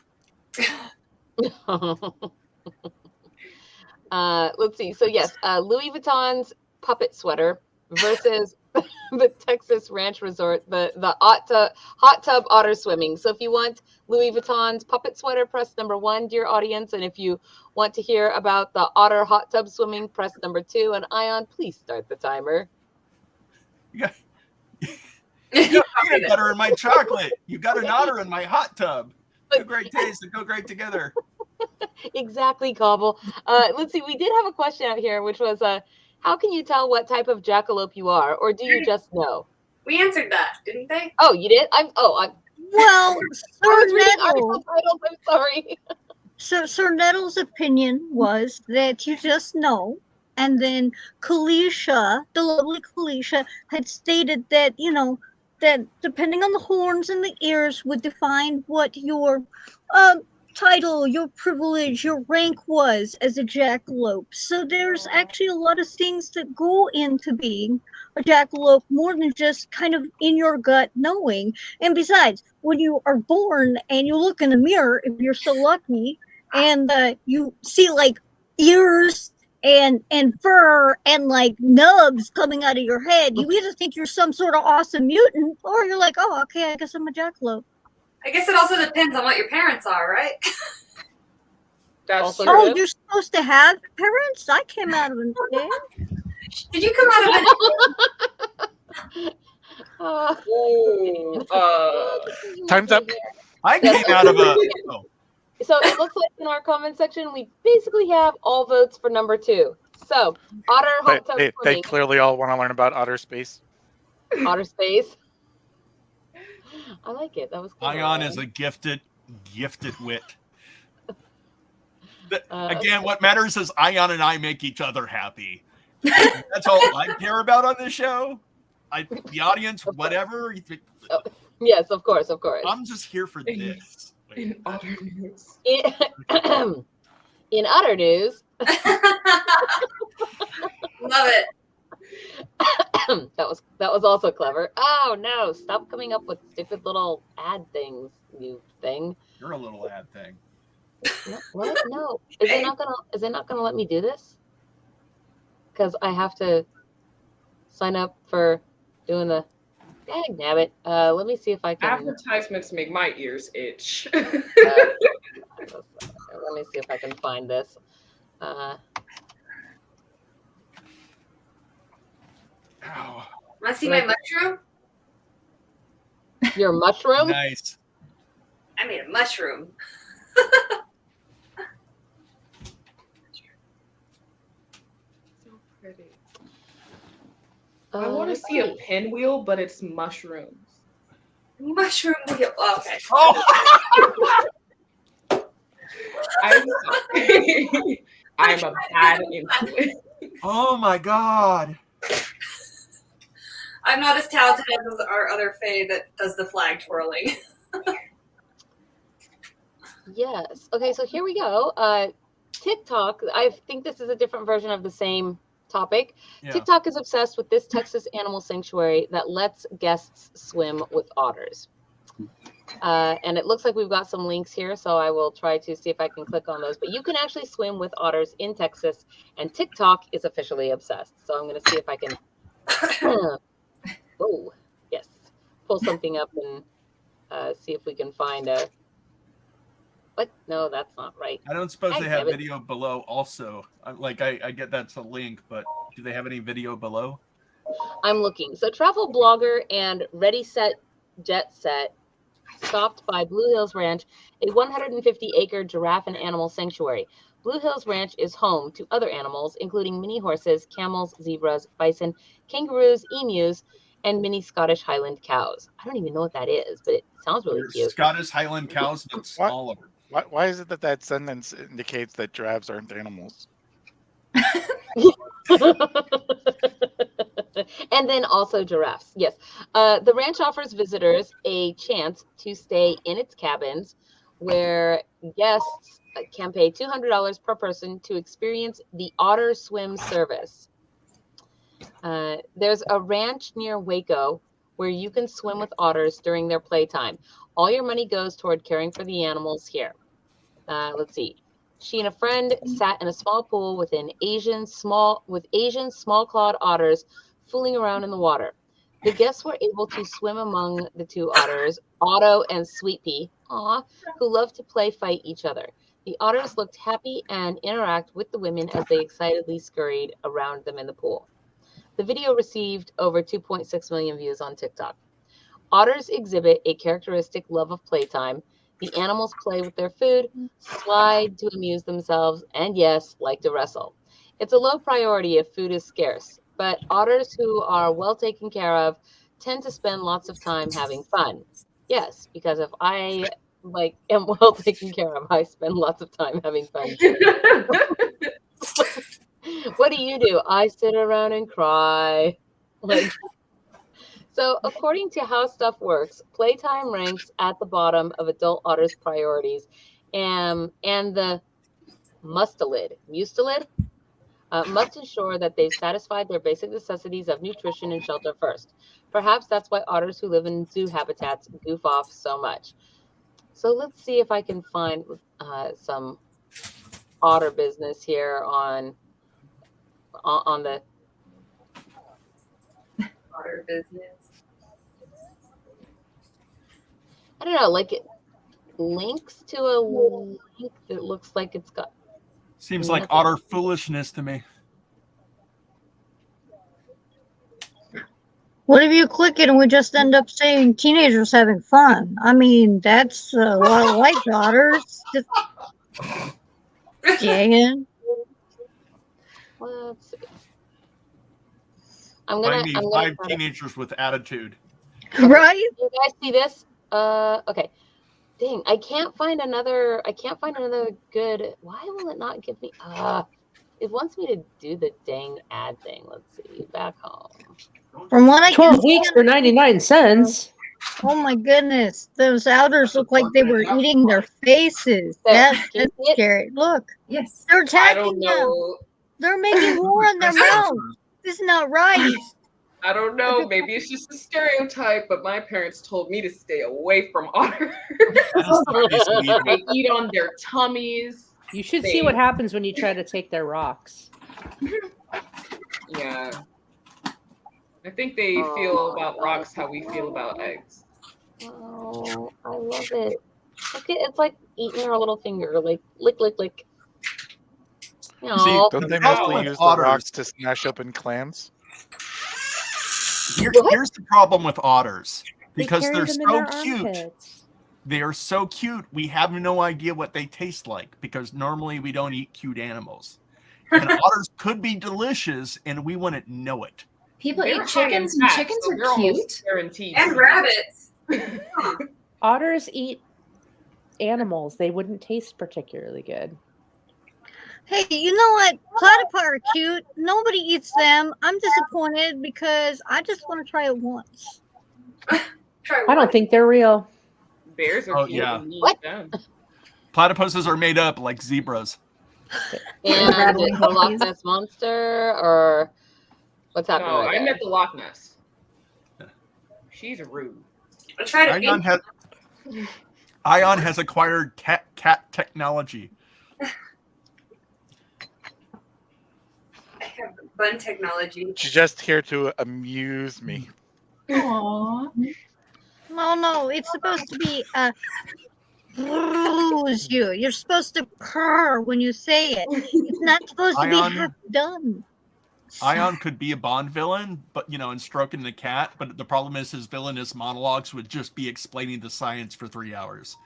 Let's see. So yes, Louis Vuitton's puppet sweater versus the Texas Ranch Resort, the hot tub otter swimming. So if you want Louis Vuitton's puppet sweater, press number 1, dear audience. And if you want to hear about the otter hot tub swimming, press number 2. And Ion, please start the timer. You got peanut butter in my chocolate. You got an otter in my hot tub. 2 great tastes that go great together. Exactly, Cobble. Let's see. We did have a question out here, which was, how can you tell what type of jackalope you are, or do you just know? We answered that, didn't they? Oh, you did? Well, Sir Nettle. I'm sorry. So Sir Nettle's opinion was that you just know, and then Kalisha, the lovely Kalisha, had stated that that depending on the horns and the ears would define what your title, your privilege, your rank was as a jackalope. So there's actually a lot of things that go into being a jackalope, more than just kind of in your gut knowing. And besides, when you are born and you look in the mirror, if you're so lucky, and you see like ears and fur and like nubs coming out of your head, you either think you're some sort of awesome mutant, or you're like, oh, okay, I guess I'm a jackalope. I guess it also depends on what your parents are, right? That's true. Oh, you're supposed to have parents? I came out of an egg. Did you come out of an Time's up. I came out of a. Oh. So it looks like in our comment section, we basically have all votes for number 2. So otter hot tub They swimming. clearly all want to learn about outer space. Outer space. I like it. That was cool. Ion is a gifted wit. Again, what matters is Ion and I make each other happy. That's all I care about on this show. The audience, whatever. Yes, of course. I'm just here for this. In other news. In other news. Love it. That was also clever. Oh no! Stop coming up with stupid little ad things, you thing. You're a little ad thing. No, what? No. Is it not gonna let me do this? Because I have to sign up for doing the dang nabbit. Let me see if I can Advertisements make my ears itch. let me see if I can find this. Want to see my mushroom? Your mushroom? Nice. I made a mushroom. So pretty. I want to see a pinwheel, but it's mushrooms. Mushroom wheel. Oh, okay. Oh. I'm sorry. I'm a bad influence. Oh my god. I'm not as talented as our other Fae that does the flag twirling. Yes. Okay, so here we go. TikTok, I think this is a different version of the same topic. Yeah. TikTok is obsessed with this Texas animal sanctuary that lets guests swim with otters. And it looks like we've got some links here, so I will try to see if I can click on those. But you can actually swim with otters in Texas, and TikTok is officially obsessed. So I'm going to see if I can, oh, yes, pull something up and see if we can find a, what? No, that's not right. I don't suppose they have video below also. Like, I get that's a link, but do they have any video below? I'm looking. So travel blogger and Ready Set Jet Set stopped by Blue Hills Ranch, a 150-acre giraffe and animal sanctuary. Blue Hills Ranch is home to other animals, including mini horses, camels, zebras, bison, kangaroos, emus, and mini Scottish Highland cows. I don't even know what that is, but it sounds really cute. Scottish Highland cows, but smaller. Why is it that sentence indicates that giraffes aren't animals? And then also giraffes. Yes. The ranch offers visitors a chance to stay in its cabins where guests can pay $200 per person to experience the otter swim service. There's a ranch near Waco where you can swim with otters during their playtime. All your money goes toward caring for the animals here. Let's see. She and a friend sat in a small pool with Asian small-clawed otters fooling around in the water. The guests were able to swim among the two otters, Otto and Sweet Pea, who love to fight each other. The otters looked happy and interact with the women as they excitedly scurried around them in the pool. The video received over 2.6 million views on TikTok. Otters exhibit a characteristic love of playtime. The animals play with their food, slide to amuse themselves, and yes, like to wrestle. It's a low priority if food is scarce, but otters who are well taken care of tend to spend lots of time having fun. Yes, because if I am well taken care of, I spend lots of time having fun. What do? I sit around and cry. So according to How Stuff Works, playtime ranks at the bottom of adult otters' priorities, and the mustelid must ensure that they've satisfied their basic necessities of nutrition and shelter first. Perhaps that's why otters who live in zoo habitats goof off so much. So let's see if I can find some otter business here on the Otter business. I don't know, like it links to a link that looks like it's got. Seems like otter foolishness to me. What if you click it and we just end up saying teenagers having fun? I mean, that's a lot of white otters. Just dang. Let's see. I'm Find gonna five teenagers with attitude. Right? You guys see this? Okay. Dang, I can't find another good. Why will it not give me? It wants me to do the dang ad thing. Let's see. Back home. From what I 12 can weeks for 99 cents. Oh my goodness, those otters look like they were eating their faces. That's scary. Look, yes, they're attacking them. They're making more in their mouth. This is not right. I don't know. Maybe it's just a stereotype, but my parents told me to stay away from otters. They eat on their tummies. You should see what happens when you try to take their rocks. Yeah. I think they feel about rocks how we feel about eggs. Oh, I love it. It's like eating our little finger, like lick, lick, lick. See, don't they mostly use the rocks to smash open clams? Here's the problem with otters. Because they're them in so their cute. armpits. They are so cute, we have no idea what they taste like because normally we don't eat cute animals. And otters could be delicious and we wouldn't know it. People They're eat chickens, and high in chickens fat, so are they're almost cute. guaranteed. And rabbits. Otters eat animals. They wouldn't taste particularly good. Hey, you know what? Platypi are cute. Nobody eats them. I'm disappointed because I just want to try it once. I don't think they're real. Bears are cute. Yeah. And eat them. Platypuses are made up like zebras. And the Loch Ness Monster, or what's happening? No, right I there? met the Loch Ness. She's rude. I tried to Ion has acquired cat technology. I have bun technology. She's just here to amuse me. Aww. No, it's supposed to be bruise you. You're supposed to purr when you say it. It's not supposed to be Ion- half done. Ion could be a Bond villain, but and stroking the cat. But the problem is his villainous monologues would just be explaining the science for 3 hours.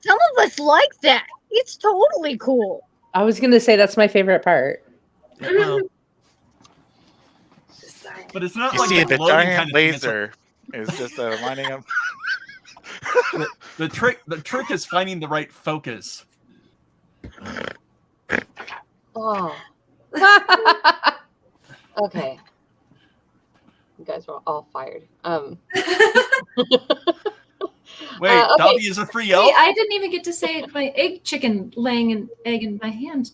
Some of us like that. It's totally cool. I was going to say that's my favorite part. Yeah, well, but it's not You like see, a the gloating giant kind of thing. It's laser is just lining up. The trick is finding the right focus. Oh. Okay. You guys were all fired. Wait, okay. Dobby is a free elf? Wait, I didn't even get to say my egg chicken laying an egg in my hand.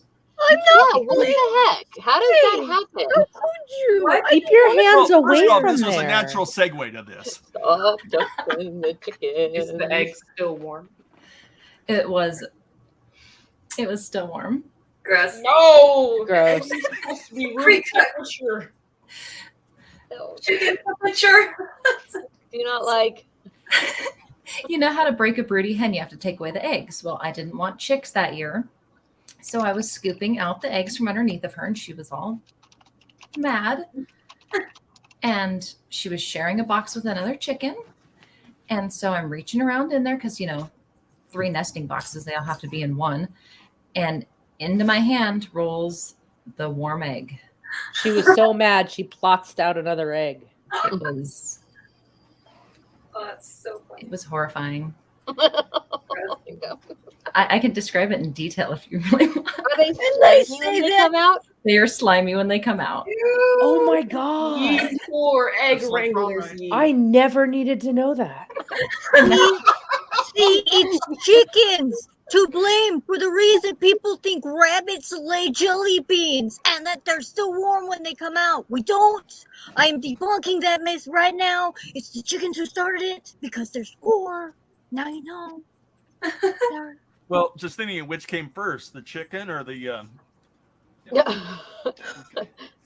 Yeah, what the heck? How does that happen? How could you? Keep your hands Well, away first of all, from this was a there. natural segue to this. Stop ducking the chicken. Is the egg still warm? It was still warm. Gross. No! Gross. It's supposed to be room Pre-cut. temperature. Chicken temperature. Do you not like? You know how to break a broody hen, you have to take away the eggs. Well, I didn't want chicks that year. So I was scooping out the eggs from underneath of her, and she was all mad. And she was sharing a box with another chicken. And so I'm reaching around in there because, 3 nesting boxes, they all have to be in one. And into my hand rolls the warm egg. She was so mad, she plotzed out another egg. It was Oh, that's so funny. it was horrifying. Go. I can describe it in detail if you really want. Are they slimy when they come out? They are slimy when they come out. Oh my god. You poor egg That's so wranglers. right. you. I never needed to know that. See, it's chickens to blame for the reason people think rabbits lay jelly beans and that they're still warm when they come out. We don't. I am debunking that myth right now. It's the chickens who started it because there's 4. Now you know. There. Well, just thinking which came first, the chicken or the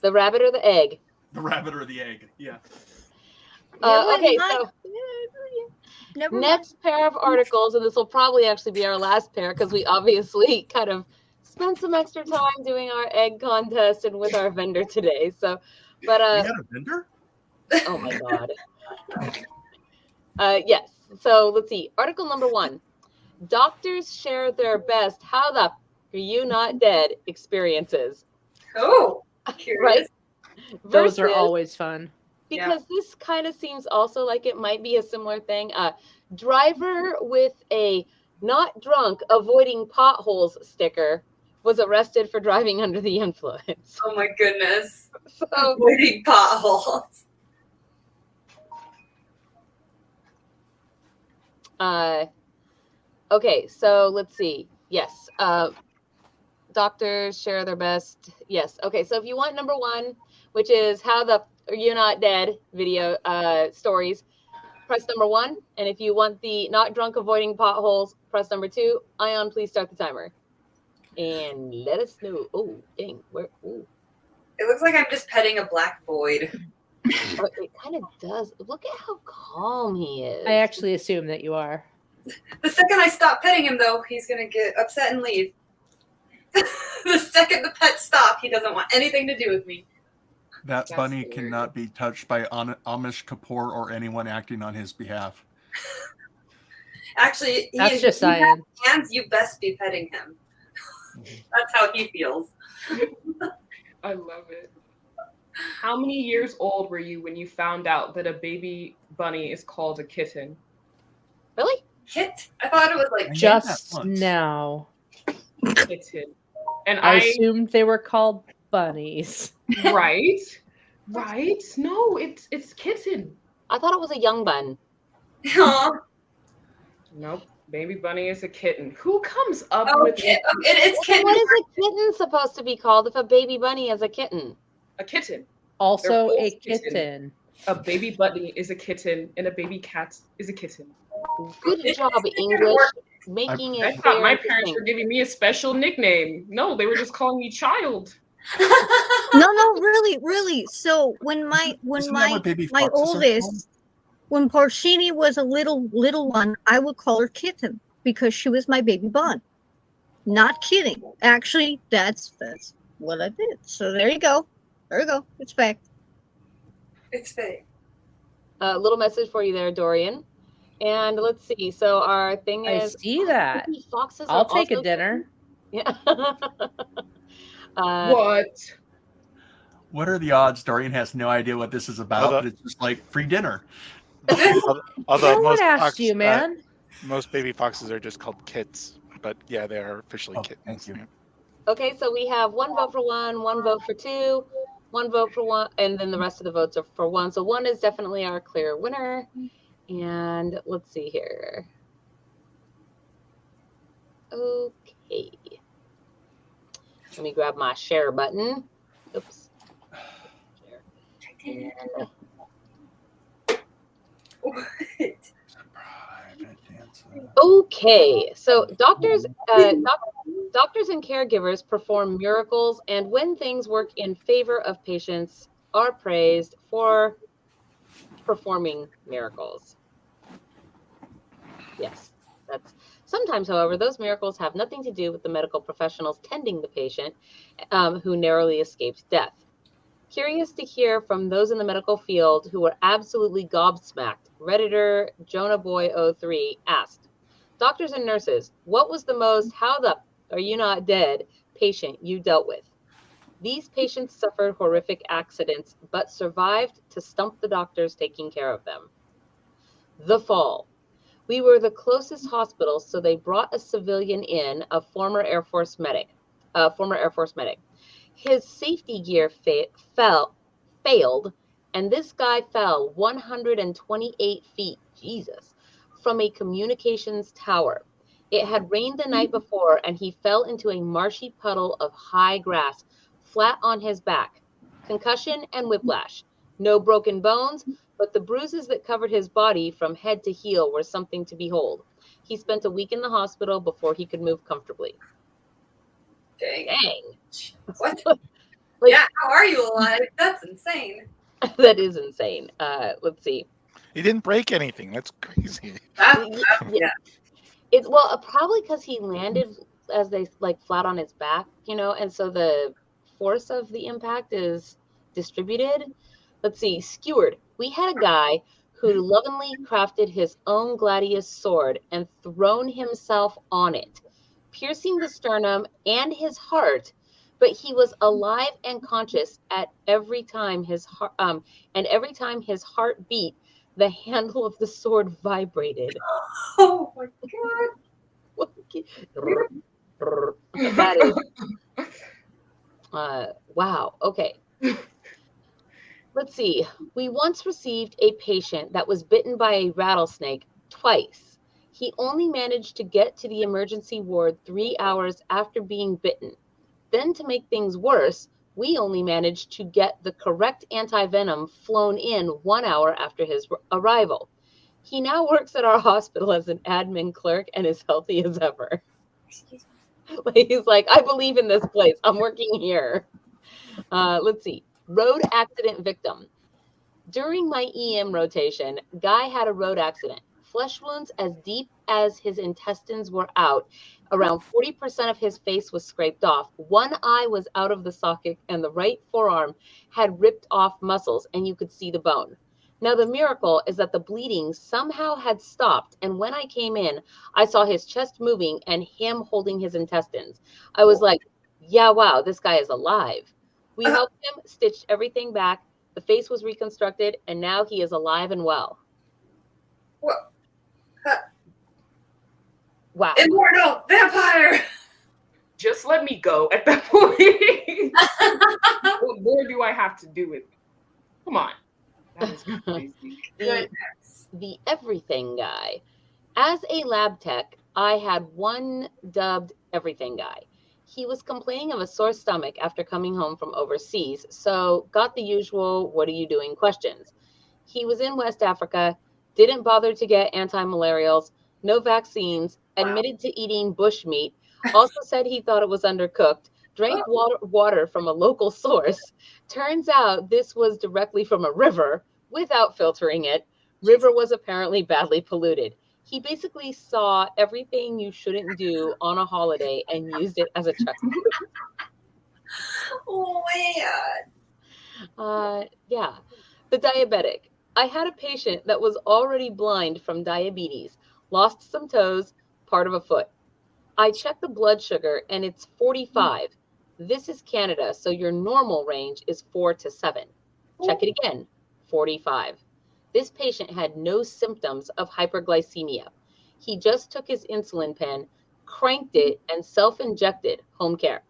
The rabbit or the egg? rabbit or the egg? Yeah. Okay, Never so mind. Never mind. next pair of articles, and this will probably actually be our last pair because we obviously kind of spent some extra time doing our egg contest and with our vendor today. So, but You got a vendor? oh my god. Yes. So let's see. Article number 1. Doctors share their best "How the f- are you not dead?" experiences. Oh, Right? curious. Those are Versus- always fun. because this kind of seems also like it might be a similar thing. Driver with a "not drunk, avoiding potholes" sticker was arrested for driving under the influence. Oh my goodness. So, Avoiding potholes. okay, so let's see. Yes, doctors share their best. Yes. Okay, so if you want number 1, which is "How the f- Are You Not Dead video stories, press number 1. And if you want the not drunk avoiding potholes, press number 2. Ion, please start the timer. And let us know. Oh, dang. Where? Ooh. It looks like I'm just petting a black void. Oh, it kind of does. Look at how calm he is. I actually assume that you are. The second I stop petting him, though, he's going to get upset and leave. The second the pets stop, he doesn't want anything to do with me. That bunny cannot be touched by Amish Kapoor or anyone acting on his behalf. Actually, That's just Ian. Hands, you best be petting him. That's how he feels. I love it. How many years old were you when you found out that a baby bunny is called a kitten? Really? Kit? I thought it was like Just now. Kitten. And I assumed they were called bunnies. Right? Right? No, it's kitten. I thought it was a young bun. Nope. Baby bunny is a kitten. Who comes up with it? It's kitten. What is a kitten supposed to be called if a baby bunny is a kitten? A kitten. Also They're a both kitten. A baby bunny is a kitten, and a baby cat is a kitten. Good job, English. Making I it thought my very parents were giving me a special nickname. No, they were just calling me child. No, really. So when my oldest, when Porcini was a little one, I would call her kitten because she was my baby bun. Not kidding. Actually, that's what I did. So there you go. It's fact. It's fake. A little message for you there, Dorian. And let's see. So our thing is. I see that. Foxes I'll are take a also dinner. Yeah. What are the odds? Dorian has no idea what this is about, but it's just like free dinner. Although No most one asked fox, you, man. Most baby foxes are just called kits, but yeah, they are officially kittens. Thank you. Okay, so we have 1 vote for 1, 1 vote for 2, 1 vote for 1, and then the rest of the votes are for 1. So 1 is definitely our clear winner. And let's see here. Okay. Let me grab my share button. Oops. Share. Okay, so doctors and caregivers perform miracles, and when things work in favor of patients, are praised for performing miracles. Yes, that's sometimes, however, those miracles have nothing to do with the medical professionals tending the patient who narrowly escaped death. Curious to hear from those in the medical field who were absolutely gobsmacked, Redditor JonahBoy03 asked, doctors and nurses, what was the most how the are you not dead patient you dealt with? These patients suffered horrific accidents, but survived to stump the doctors taking care of them. The fall. We were the closest hospital, so they brought a civilian in, a former Air Force medic. His safety gear failed, and this guy fell 128 feet, Jesus, from a communications tower. It had rained the night before, and he fell into a marshy puddle of high grass, flat on his back. Concussion and whiplash. No broken bones, but the bruises that covered his body from head to heel were something to behold. He spent a week in the hospital before he could move comfortably. Dang. What? Like, yeah, how are you alive? That's insane. That is insane. Let's see. He didn't break anything. That's crazy. Yeah. It's probably because he landed as they like flat on his back, and so the force of the impact is distributed. Let's see. Skewered. We had a guy who lovingly crafted his own gladius sword and thrown himself on it, piercing the sternum and his heart, but he was alive and conscious at every time his heart beat, the handle of the sword vibrated. Oh my god. That is wow. Okay. Let's see. We once received a patient that was bitten by a rattlesnake twice. He only managed to get to the emergency ward 3 hours after being bitten. Then, to make things worse, We only managed to get the correct anti-venom flown in 1 hour after his arrival. He now works at our hospital as an admin clerk and is healthy as ever. He's like, I believe in this place. I'm working here. Let's see. Road accident victim. During my EM rotation, Guy had a road accident. Flesh wounds as deep as his intestines were out. Around 40% of his face was scraped off. One eye was out of the socket, and the right forearm had ripped off muscles, and you could see the bone. Now, the miracle is that the bleeding somehow had stopped, and when I came in, I saw his chest moving and him holding his intestines. I was like, yeah, wow, this guy is alive. We helped him, stitched everything back, the face was reconstructed, and now he is alive and well. What? Wow. Immortal vampire! Just let me go at that point. What more do I have to do with it? Come on. That is crazy. The everything guy. As a lab tech, I had one dubbed everything guy. He was complaining of a sore stomach after coming home from overseas, so got the usual, what are you doing questions. He was in West Africa, didn't bother to get anti-malarials, no vaccines, admitted to eating bush meat, also said he thought it was undercooked, drank water from a local source. Turns out this was directly from a river without filtering it. River was apparently badly polluted. He basically saw everything you shouldn't do on a holiday and used it as a checkpoint. Oh, man. Yeah. The diabetic. I had a patient that was already blind from diabetes, lost some toes, part of a foot. I checked the blood sugar and it's 45. This is Canada, so your normal range is 4 to 7. Check it again, 45. This patient had no symptoms of hyperglycemia. He just took his insulin pen, cranked it, and self-injected, home care.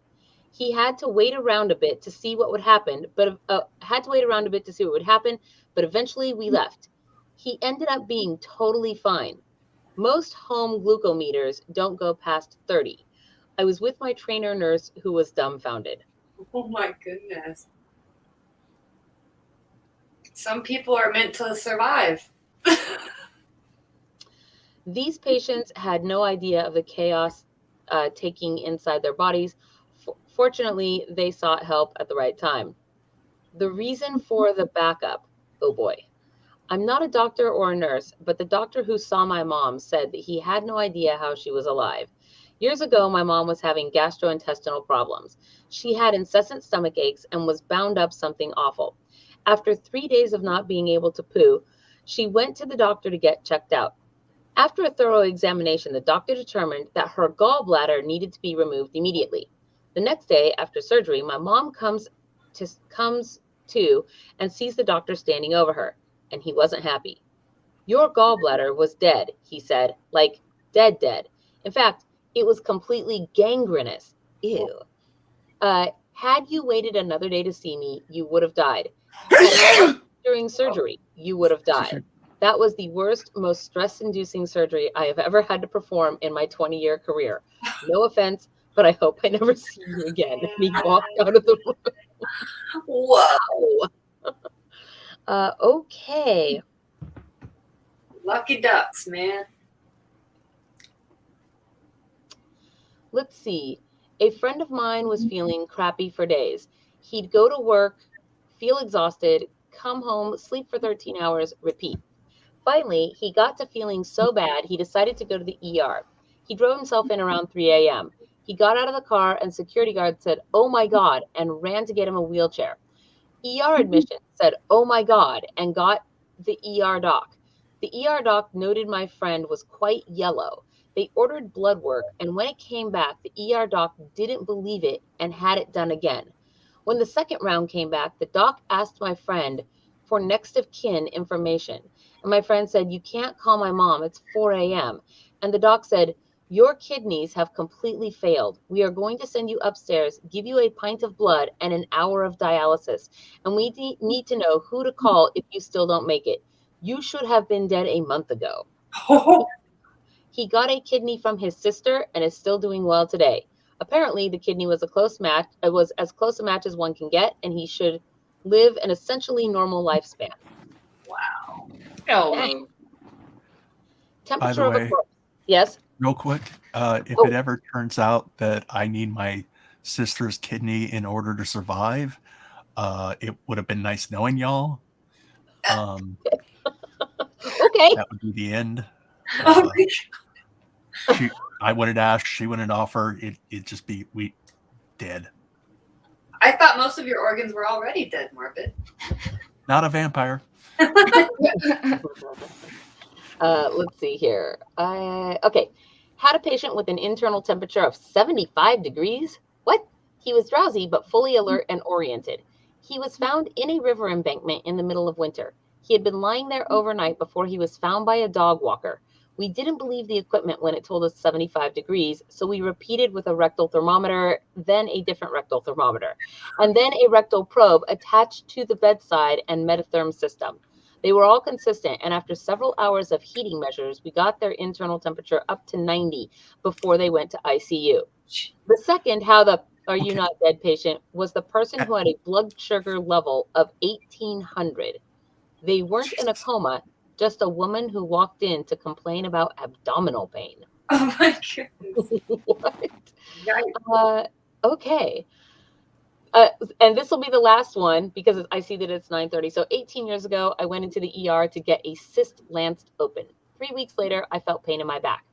He had to wait around a bit to see what would happen, but eventually we left. He ended up being totally fine. Most home glucometers don't go past 30. I was with my trainer nurse who was dumbfounded. Oh my goodness. Some people are meant to survive. These patients had no idea of the chaos taking inside their bodies. Fortunately, they sought help at the right time. The reason for the backup, oh boy. I'm not a doctor or a nurse, but the doctor who saw my mom said that he had no idea how she was alive. Years ago, my mom was having gastrointestinal problems. She had incessant stomach aches and was bound up something awful. After 3 days of not being able to poo, she went to the doctor to get checked out. After a thorough examination, the doctor determined that her gallbladder needed to be removed immediately. The next day after surgery, my mom comes to and sees the doctor standing over her, and he wasn't happy. Your gallbladder was dead, he said, like dead. In fact, it was completely gangrenous. Ew. Had you waited another day to see me, you would have died. During surgery, you would have died. That was the worst, most stress-inducing surgery I have ever had to perform in my 20-year career. No offense, but I hope I never see you again. And he walked out of the room. Whoa. Okay. Lucky ducks, man. Let's see. A friend of mine was feeling crappy for days. He'd go to work, feel exhausted, come home, sleep for 13 hours, repeat. Finally, he got to feeling so bad, he decided to go to the ER. He drove himself in around 3 a.m. He got out of the car and security guard said, "Oh my God," and ran to get him a wheelchair. ER admission said, "Oh my God," and got the ER doc. The ER doc noted my friend was quite yellow. They ordered blood work, and when it came back, the ER doc didn't believe it and had it done again. When the second round came back, the doc asked my friend for next of kin information. And my friend said, "You can't call my mom. It's 4 a.m. And the doc said, "Your kidneys have completely failed. We are going to send you upstairs, give you a pint of blood and an hour of dialysis. And we need to know who to call if you still don't make it. You should have been dead a month ago." He got a kidney from his sister and is still doing well today. Apparently, the kidney was a close match. It was as close a match as one can get, and he should live an essentially normal lifespan. Wow. Hell no. By Temperature the of a way, corpse. Yes. real quick, if it ever turns out that I need my sister's kidney in order to survive, it would have been nice knowing y'all. Okay. That would be the end. Oh I wouldn't ask, she wouldn't offer. It'd just be we dead. I thought most of your organs were already dead, Morbid. Not a vampire. Let's see here. Okay. Had a patient with an internal temperature of 75 degrees. What? He was drowsy, but fully alert and oriented. He was found in a river embankment in the middle of winter. He had been lying there overnight before he was found by a dog walker. We didn't believe the equipment when it told us 75 degrees, so we repeated with a rectal thermometer, then a different rectal thermometer, and then a rectal probe attached to the bedside and Metatherm system. They were all consistent, and after several hours of heating measures, we got their internal temperature up to 90 before they went to ICU. The second, how the are you not dead patient, was the person who had a blood sugar level of 1800. They weren't in a coma, just a woman who walked in to complain about abdominal pain. Oh my goodness. What? Okay. And this will be the last one because I see that it's 9:30. So 18 years ago, I went into the ER to get a cyst lanced open. 3 weeks later, I felt pain in my back.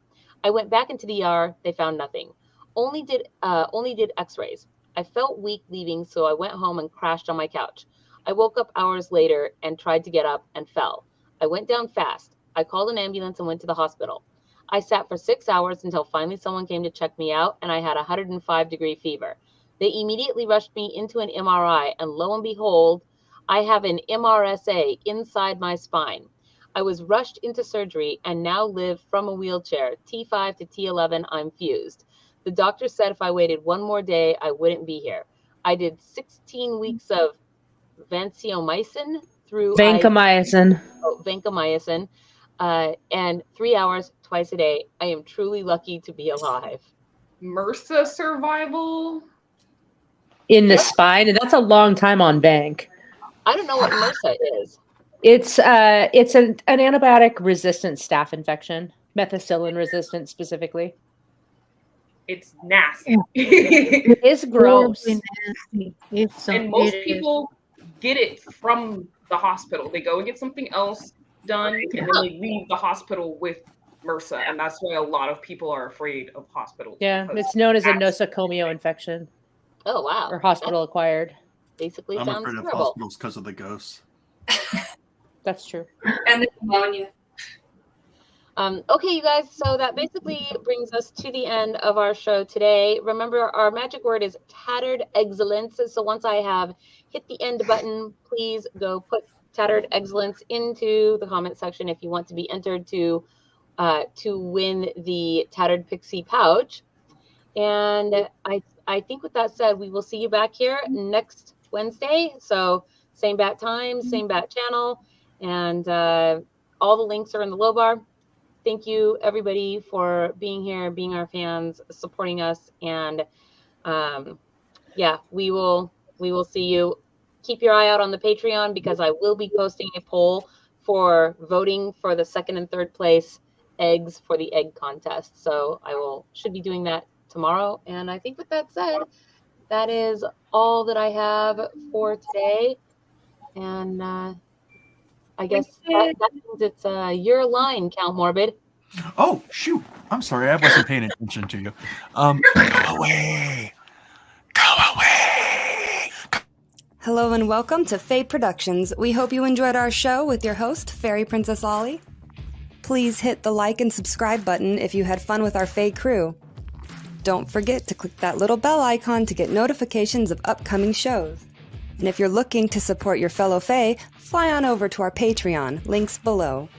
I went back into the ER. They found nothing. Only did x-rays. I felt weak leaving, so I went home and crashed on my couch. I woke up hours later and tried to get up and fell. I went down fast. I called an ambulance and went to the hospital. I sat for 6 hours until finally someone came to check me out, and I had a 105-degree fever. They immediately rushed me into an MRI, and lo and behold, I have an MRSA inside my spine. I was rushed into surgery and now live from a wheelchair. T5 to T11, I'm fused. The doctor said if I waited one more day, I wouldn't be here. I did 16 weeks of vancomycin through Vancomycin. Vancomycin, and 3 hours twice a day. I am truly lucky to be alive. MRSA survival in the spine, and that's a long time on Vanc. I don't know what MRSA is. It's an antibiotic resistant staph infection, methicillin resistant specifically. It's nasty. It is gross. And most people get it from the hospital. They go and get something else done, and then they leave the hospital with MRSA, and that's why a lot of people are afraid of hospitals. Yeah, it's known as a nosocomial infection. Oh wow! Or hospital acquired. Basically, I'm sounds afraid of terrible. hospitals because of the ghosts. That's true. And the pneumonia. Okay, you guys, so that basically brings us to the end of our show today. Remember, our magic word is tattered excellence. So once I have hit the end button, please go put tattered excellence into the comment section if you want to be entered to win the Tattered Pixie pouch. And I think with that said, we will see you back here next Wednesday. So same bat time, same bat channel, and all the links are in the low bar. Thank you, everybody, for being here, being our fans, supporting us, and yeah, we will see you. Keep your eye out on the Patreon because I will be posting a poll for voting for the second and third place eggs for the egg contest. So I should be doing that tomorrow. And I think with that said, that is all that I have for today. And I guess that means it's your line, Count Morbid. Oh, shoot. I'm sorry. I wasn't paying attention to you. Go away. Go away. Hello and welcome to FAE Productions. We hope you enjoyed our show with your host, Fairy Princess Ollie. Please hit the like and subscribe button if you had fun with our FAE crew. Don't forget to click that little bell icon to get notifications of upcoming shows. And if you're looking to support your fellow FAE, fly on over to our Patreon, links below.